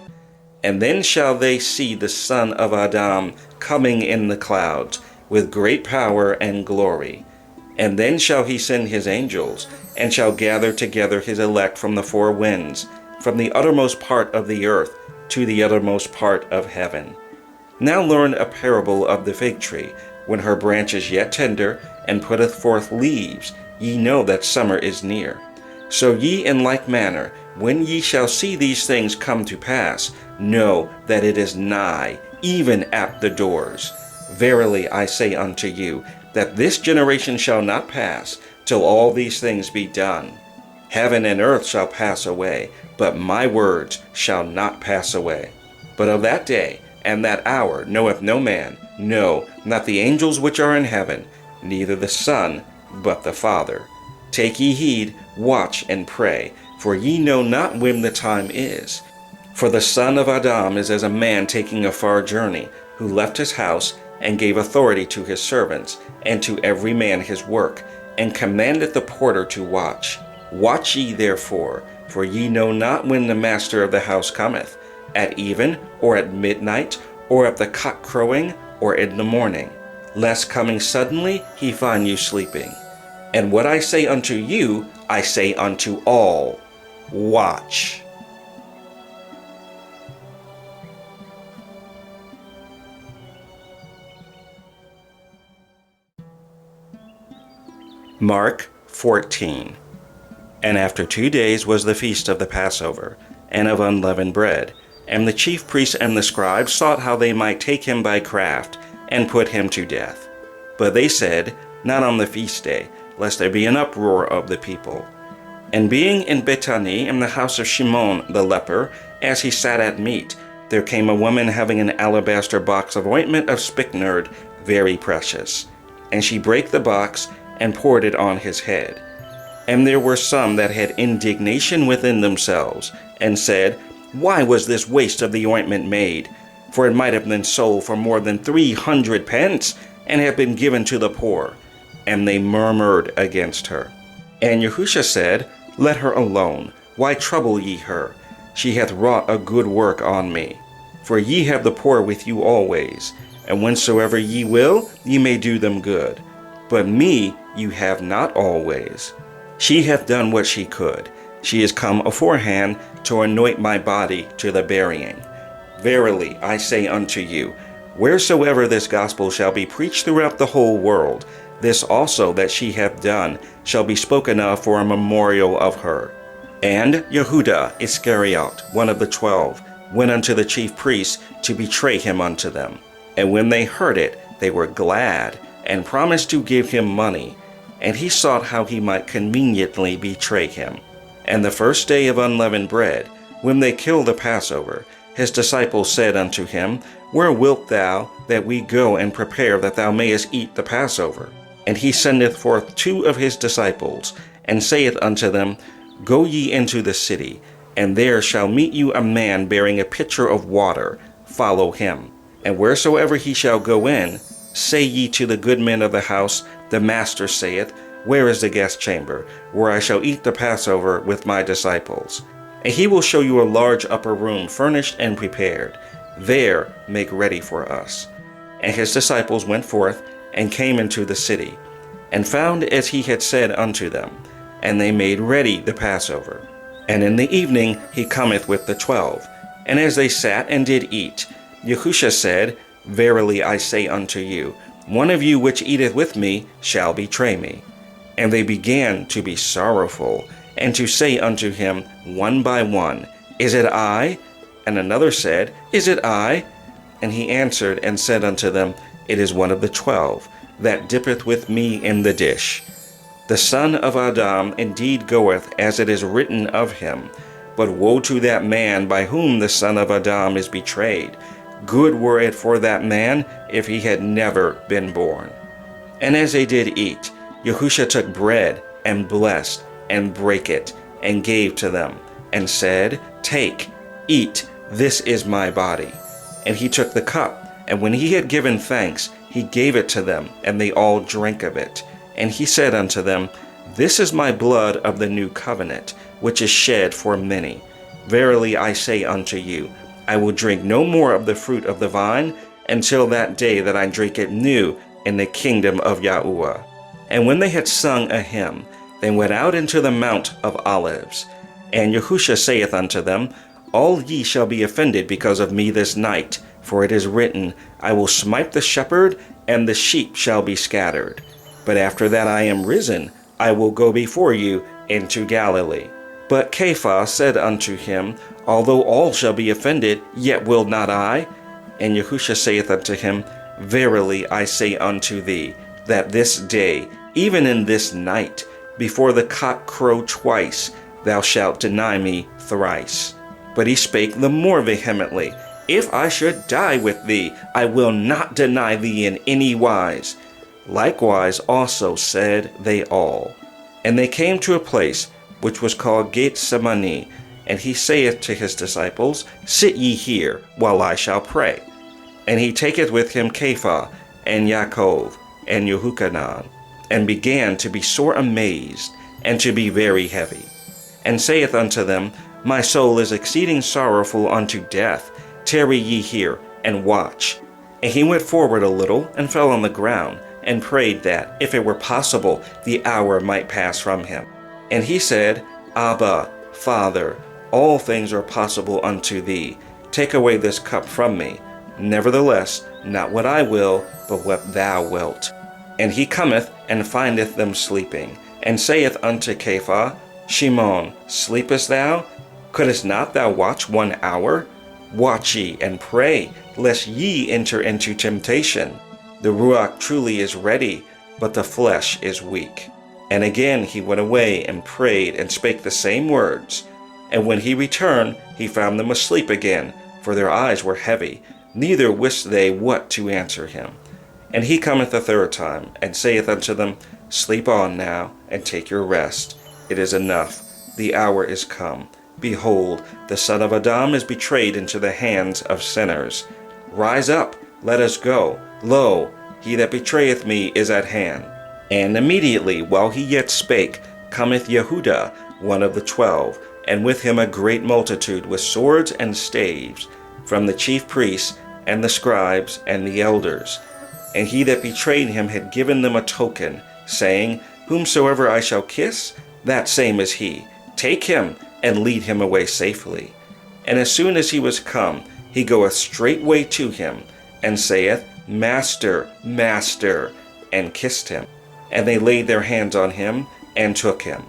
Speaker 1: And then shall they see the Son of Adam coming in the clouds, with great power and glory. And then shall he send his angels, and shall gather together his elect from the four winds, from the uttermost part of the earth to the uttermost part of heaven. Now learn a parable of the fig tree. When her branch is yet tender, and putteth forth leaves, ye know that summer is near. So ye in like manner, when ye shall see these things come to pass, know that it is nigh, even at the doors. Verily I say unto you, that this generation shall not pass, till all these things be done. Heaven and earth shall pass away, but my words shall not pass away. But of that day and that hour knoweth no man, no, not the angels which are in heaven, neither the Son, but the Father. Take ye heed, watch and pray, for ye know not when the time is. For the son of Adam is as a man taking a far journey, who left his house, and gave authority to his servants, and to every man his work, and commanded the porter to watch. Watch ye therefore, for ye know not when the master of the house cometh, at even, or at midnight, or at the cock crowing, or in the morning, lest coming suddenly he find you sleeping. And what I say unto you, I say unto all, watch. Mark 14. And after 2 days was the feast of the Passover, and of unleavened bread. And the chief priests and the scribes sought how they might take him by craft, and put him to death. But they said, Not on the feast day, lest there be an uproar of the people. And being in Bethany, in the house of Shimon the leper, as he sat at meat, there came a woman having an alabaster box of ointment of spikenard, very precious. And she brake the box, and poured it on his head. And there were some that had indignation within themselves, and said, Why was this waste of the ointment made? For it might have been sold for more than 300 pence, and have been given to the poor. And they murmured against her. And Yahusha said, Let her alone. Why trouble ye her? she hath wrought a good work on me. For ye have the poor with you always, and whensoever ye will, ye may do them good. But me you have not always. She hath done what she could. She is come aforehand to anoint my body to the burying. Verily I say unto you, wheresoever this gospel shall be preached throughout the whole world, this also that she hath done shall be spoken of for a memorial of her. And Yehuda Iscariot, one of the 12, went unto the chief priests to betray him unto them. And when they heard it, they were glad, and promised to give him money. And he sought how he might conveniently betray him. And the first day of unleavened bread, when they killed the Passover, his disciples said unto him, Where wilt thou that we go and prepare that thou mayest eat the Passover? And he sendeth forth 2 of his disciples, and saith unto them, Go ye into the city, and there shall meet you a man bearing a pitcher of water. Follow him. And wheresoever he shall go in, say ye to the good men of the house, The Master saith, Where is the guest chamber, where I shall eat the Passover with my disciples? And he will show you a large upper room furnished and prepared. There make ready for us. And his disciples went forth, and came into the city, and found as he had said unto them. And they made ready the Passover. And in the evening he cometh with the 12. And as they sat and did eat, Yahusha said, Verily I say unto you, one of you which eateth with me shall betray me. And they began to be sorrowful, and to say unto him one by one, Is it I? And another said, Is it I? And he answered and said unto them, It is one of the 12, that dippeth with me in the dish. The son of Adam indeed goeth as it is written of him, but woe to that man by whom the son of Adam is betrayed. Good were it for that man if he had never been born. And as they did eat, Yahusha took bread, and blessed, and brake it, and gave to them, and said, Take, eat, this is my body. And he took the cup, and when he had given thanks, he gave it to them, and they all drank of it. And he said unto them, This is my blood of the new covenant, which is shed for many. Verily I say unto you, I will drink no more of the fruit of the vine, until that day that I drink it new in the kingdom of Yahuwah. And when they had sung a hymn, they went out into the Mount of Olives. And Yahusha saith unto them, All ye shall be offended because of me this night, for it is written, I will smite the shepherd, and the sheep shall be scattered. But after that I am risen, I will go before you into Galilee. But Cephas said unto him, Although all shall be offended, yet will not I. And Yahusha saith unto him, Verily I say unto thee, that this day, even in this night, before the cock crow twice, thou shalt deny me thrice. But he spake the more vehemently, If I should die with thee, I will not deny thee in any wise. Likewise also said they all. And they came to a place which was called Gethsemane, and he saith to his disciples, Sit ye here, while I shall pray. And he taketh with him Cephas, and Yaakov, and Yehuchanan, and began to be sore amazed, and to be very heavy, and saith unto them, My soul is exceeding sorrowful unto death. Tarry ye here, and watch. And he went forward a little, and fell on the ground, and prayed that, if it were possible, the hour might pass from him. And he said, Abba, Father, all things are possible unto thee. Take away this cup from me. Nevertheless, not what I will, but what thou wilt. And he cometh, and findeth them sleeping, and saith unto Cephas, Shimon, sleepest thou? Couldest not thou watch 1 hour? Watch ye and pray, lest ye enter into temptation. The Ruach truly is ready, but the flesh is weak. And again he went away and prayed and spake the same words. And when he returned, he found them asleep again, for their eyes were heavy, neither wist they what to answer him. And he cometh a third time, and saith unto them, Sleep on now, and take your rest. It is enough, the hour is come. Behold, the Son of Adam is betrayed into the hands of sinners. Rise up, let us go. Lo, he that betrayeth me is at hand. And immediately, while he yet spake, cometh Yehuda, one of the 12, and with him a great multitude with swords and staves, from the chief priests and the scribes and the elders. And he that betrayed him had given them a token, saying, Whomsoever I shall kiss, that same is he. Take him, and lead him away safely. And as soon as he was come, he goeth straightway to him, and saith, Master, Master, and kissed him. And they laid their hands on him, and took him.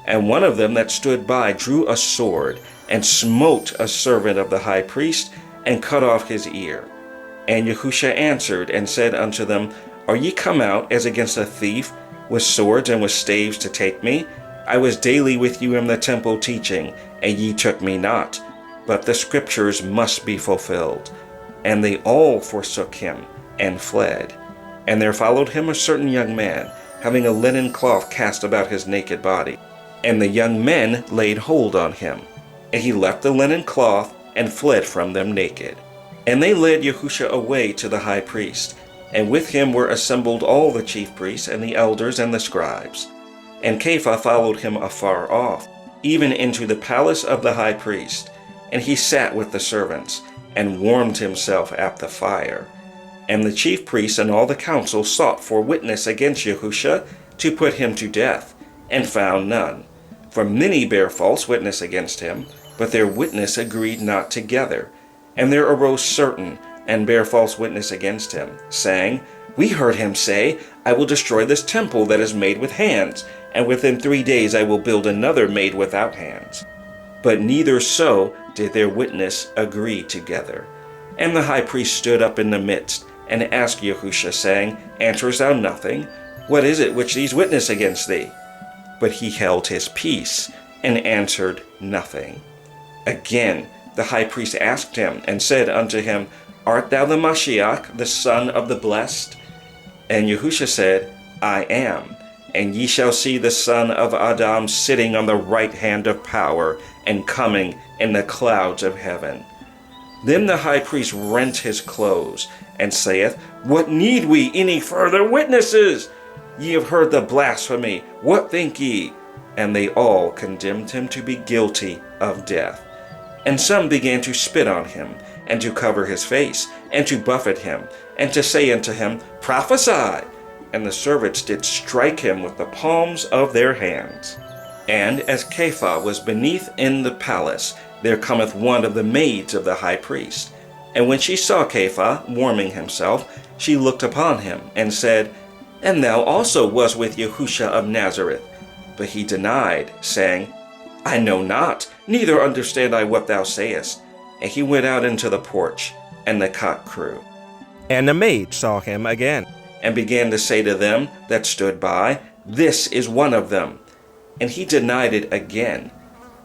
Speaker 1: And one of them that stood by drew a sword, and smote a servant of the high priest, and cut off his ear. And Yahusha answered and said unto them, Are ye come out as against a thief, with swords and with staves to take me? I was daily with you in the temple teaching, and ye took me not. But the scriptures must be fulfilled. And they all forsook him, and fled. And there followed him a certain young man, having a linen cloth cast about his naked body. And the young men laid hold on him. And he left the linen cloth, and fled from them naked. And they led Yahusha away to the high priest, and with him were assembled all the chief priests, and the elders, and the scribes. And Kepha followed him afar off, even into the palace of the high priest. And he sat with the servants, and warmed himself at the fire. And the chief priests and all the council sought for witness against Yahusha, to put him to death, and found none. For many bare false witness against him, but their witness agreed not together. And there arose certain, and bare false witness against him, saying, We heard him say, I will destroy this temple that is made with hands, and within 3 days I will build another made without hands. But neither so did their witness agree together. And the high priest stood up in the midst, and asked Yahusha, saying, Answerest thou nothing? What is it which these witness against thee? But he held his peace, and answered nothing. Again the high priest asked him, and said unto him, Art thou the Mashiach, the Son of the Blessed? And Yahusha said, I am. And ye shall see the Son of Adam sitting on the right hand of power, and coming in the clouds of heaven. Then the high priest rent his clothes, and saith, What need we any further witnesses? Ye have heard the blasphemy. What think ye? And they all condemned him to be guilty of death. And some began to spit on him, and to cover his face, and to buffet him, and to say unto him, Prophesy! And the servants did strike him with the palms of their hands. And as Kepha was beneath in the palace, there cometh one of the maids of the high priest. And when she saw Kepha warming himself, she looked upon him, and said, And thou also wast with Yahusha of Nazareth. But he denied, saying, I know not, neither understand I what thou sayest. And he went out into the porch, and the cock crew.
Speaker 2: And the maid saw him again,
Speaker 1: and began to say to them that stood by, This is one of them. And he denied it again.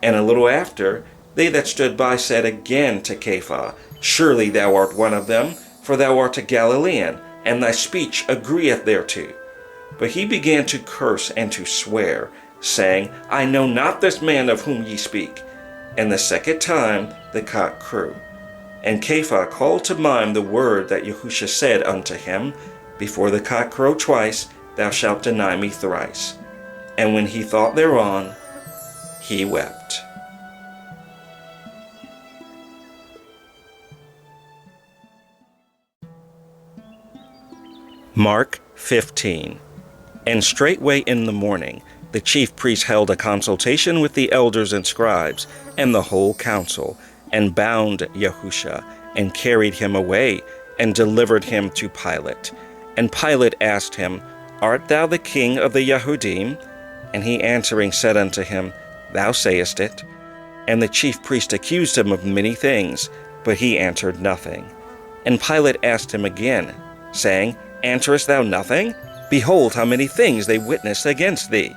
Speaker 1: And a little after, they that stood by said again to Kepha, Surely thou art one of them, for thou art a Galilean, and thy speech agreeth thereto. But he began to curse and to swear, saying, I know not this man of whom ye speak. And the second time the cock crew. And Kepha called to mind the word that Yahusha said unto him, Before the cock crow twice, thou shalt deny me thrice. And when he thought thereon, he wept.
Speaker 2: Mark 15. And straightway in the morning the chief priests held a consultation with the elders and scribes, and the whole council, and bound Yahusha, and carried him away, and delivered him to Pilate. And Pilate asked him, Art thou the king of the Yahudim? And he answering said unto him, Thou sayest it. And the chief priest accused him of many things, but he answered nothing. And Pilate asked him again, saying, Answerest thou nothing? Behold how many things they witnessed against thee.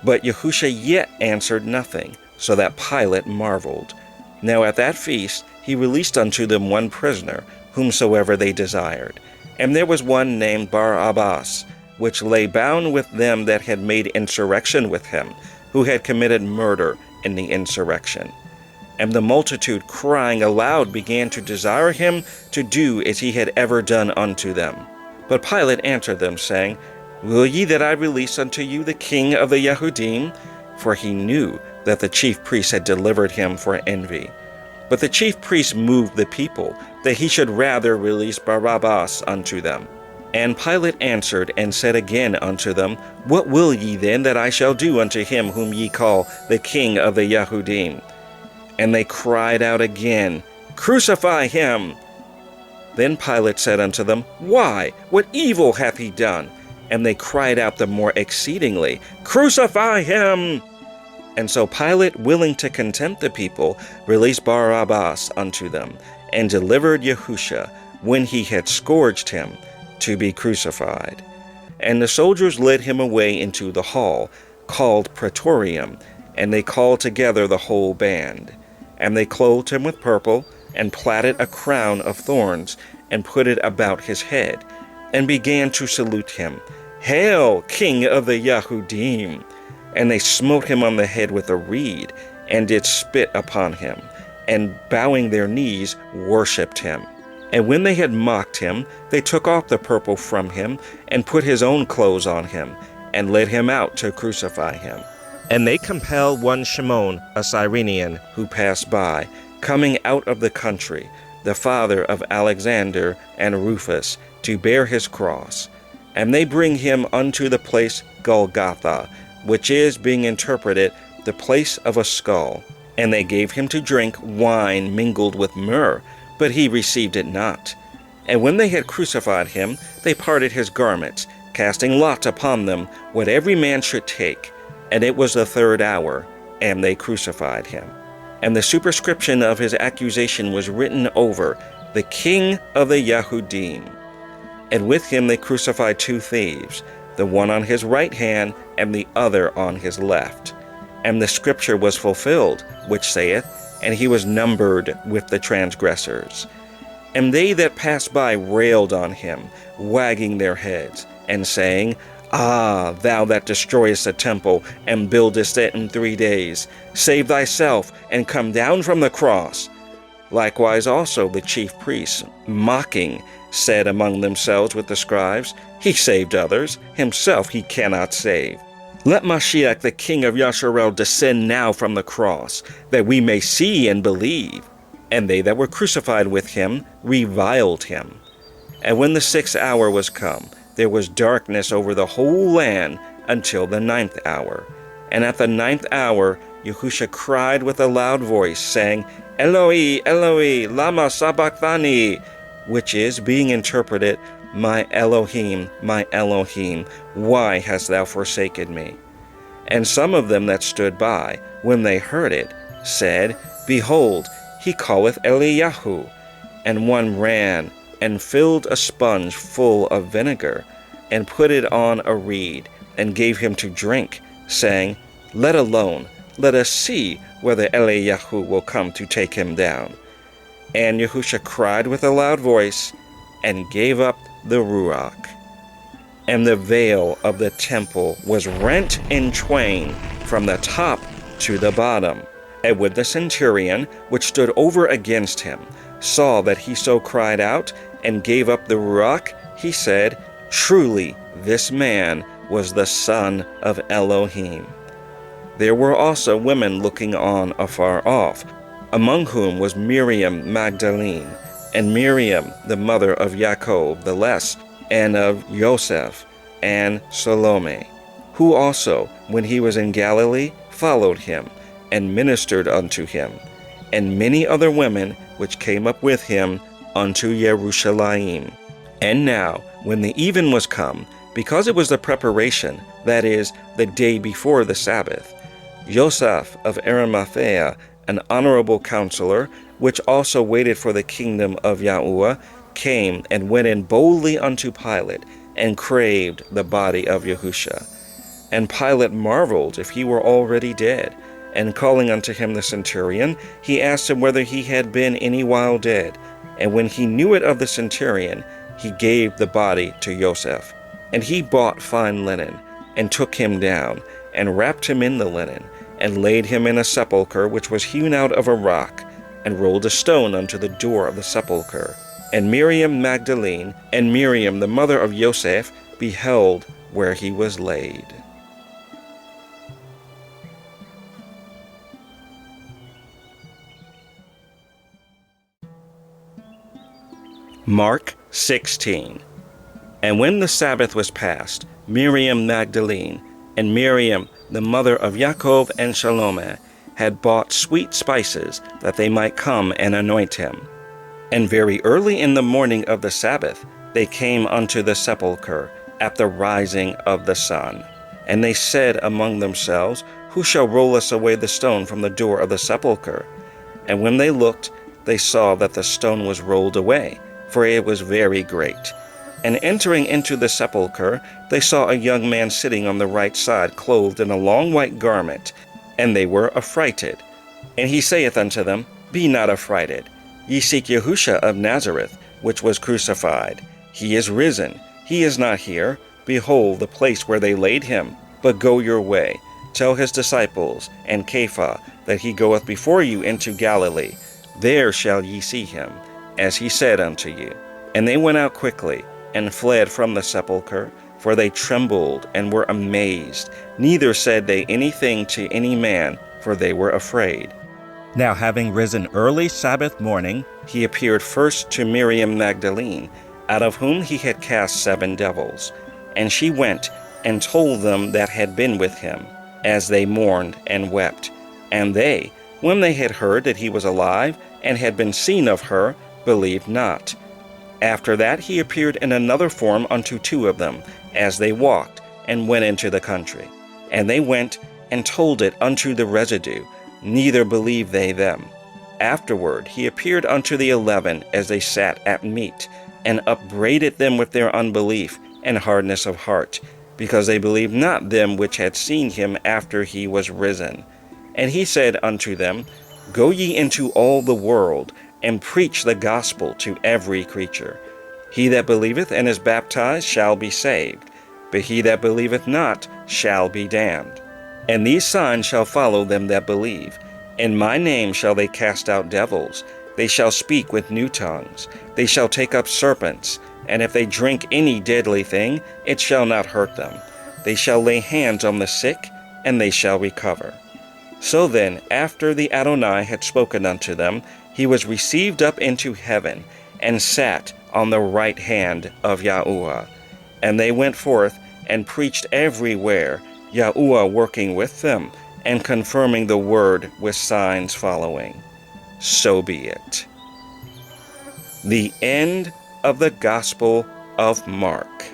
Speaker 2: But Yahusha yet answered nothing, so that Pilate marveled. Now at that feast he released unto them one prisoner, whomsoever they desired. And there was one named Barabbas, which lay bound with them that had made insurrection with him, who had committed murder in the insurrection. And the multitude crying aloud began to desire him to do as he had ever done unto them. But Pilate answered them, saying, Will ye that I release unto you the king of the Yahudim? For he knew that the chief priests had delivered him for envy. But the chief priests moved the people that he should rather release Barabbas unto them. And Pilate answered and said again unto them, What will ye then that I shall do unto him whom ye call the King of the Yahudim? And they cried out again, Crucify him! Then Pilate said unto them, Why? What evil hath he done? And they cried out the more exceedingly, Crucify him! And so Pilate, willing to content the people, released Barabbas unto them, and delivered Yahusha, when he had scourged him, to be crucified. And the soldiers led him away into the hall, called Praetorium, and they called together the whole band. And they clothed him with purple, and platted a crown of thorns, and put it about his head, and began to salute him, Hail, King of the Yahudim! And they smote him on the head with a reed, and did spit upon him, and bowing their knees worshipped him. And when they had mocked him, they took off the purple from him, and put his own clothes on him, and led him out to crucify him. And they compelled one Shimon, a Cyrenian, who passed by, coming out of the country, the father of Alexander and Rufus, to bear his cross. And they bring him unto the place Golgotha, which is, being interpreted, the place of a skull. And they gave him to drink wine mingled with myrrh, but he received it not. And when they had crucified him, they parted his garments, casting lots upon them what every man should take. And it was the 3rd hour, and they crucified him. And the superscription of his accusation was written over, The King of the Yahudim. And with him they crucified 2 thieves, the one on his right hand, and the other on his left. And the scripture was fulfilled, which saith, And he was numbered with the transgressors. And they that passed by railed on him, wagging their heads, and saying, Ah, thou that destroyest the temple, and buildest it in 3 days, save thyself, and come down from the cross. Likewise also the chief priests, mocking, said among themselves with the scribes, He saved others, himself he cannot save. Let Mashiach the king of Yasharel descend now from the cross, that we may see and believe. And they that were crucified with him reviled him. And when the 6th hour was come, there was darkness over the whole land until the 9th hour. And at the 9th hour Yahusha cried with a loud voice, saying, Eloi, Eloi, lama sabachthani, which is, being interpreted, My Elohim, why hast thou forsaken me? And some of them that stood by, when they heard it, said, Behold, he calleth Eliyahu. And one ran, and filled a sponge full of vinegar, and put it on a reed, and gave him to drink, saying, Let alone, let us see whether Eliyahu will come to take him down. And Yahusha cried with a loud voice, and gave up the Ruach. And the veil of the temple was rent in twain from the top to the bottom. And when the centurion, which stood over against him, saw that he so cried out, and gave up the Ruach, he said, Truly this man was the Son of Elohim. There were also women looking on afar off, among whom was Miriam Magdalene, and Miriam the mother of Jacob the Less, and of Joseph, and Salome, who also, when he was in Galilee, followed him, and ministered unto him, and many other women which came up with him unto Jerusalem. And now, when the even was come, because it was the preparation, that is, the day before the Sabbath, Joseph of Arimathea, an honorable counselor, which also waited for the kingdom of Yahuwah, came and went in boldly unto Pilate, and craved the body of Yahusha. And Pilate marveled if he were already dead, and calling unto him the centurion, he asked him whether he had been any while dead. And when he knew it of the centurion, he gave the body to Joseph. And he bought fine linen, and took him down, and wrapped him in the linen, and laid him in a sepulchre which was hewn out of a rock, and rolled a stone unto the door of the sepulchre. And Miriam Magdalene, and Miriam the mother of Joseph, beheld where he was laid. Mark 16. And when the Sabbath was past, Miriam Magdalene and Miriam, the mother of Yaakov and Salome, had bought sweet spices that they might come and anoint him. And very early in the morning of the Sabbath, they came unto the sepulchre at the rising of the sun. And they said among themselves, Who shall roll us away the stone from the door of the sepulchre? And when they looked, they saw that the stone was rolled away, for it was very great. And entering into the sepulchre, they saw a young man sitting on the right side, clothed in a long white garment, and they were affrighted. And he saith unto them, Be not affrighted. Ye seek Yahusha of Nazareth, which was crucified. He is risen. He is not here. Behold the place where they laid him. But go your way. Tell his disciples and Kepha that he goeth before you into Galilee. There shall ye see him, as he said unto you. And they went out quickly, and fled from the sepulchre, for they trembled and were amazed. Neither said they anything to any man, for they were afraid. Now having risen early Sabbath morning, he appeared first to Miriam Magdalene, out of whom he had cast 7 devils. And she went and told them that had been with him, as they mourned and wept. And they, when they had heard that he was alive, and had been seen of her, believed not. After that he appeared in another form unto 2 of them, as they walked, and went into the country. And they went and told it unto the residue, neither believed they them. Afterward he appeared unto the 11 as they sat at meat, and upbraided them with their unbelief and hardness of heart, because they believed not them which had seen him after he was risen. And he said unto them, Go ye into all the world, and preach the gospel to every creature. He that believeth and is baptized shall be saved, but he that believeth not shall be damned. And these signs shall follow them that believe. In my name shall they cast out devils. They shall speak with new tongues. They shall take up serpents. And if they drink any deadly thing, it shall not hurt them. They shall lay hands on the sick, and they shall recover. So then, after the Adonai had spoken unto them, he was received up into heaven, and sat on the right hand of Yahuwah. And they went forth and preached everywhere, Yahuwah working with them, and confirming the word with signs following. So be it. The end of the Gospel of Mark.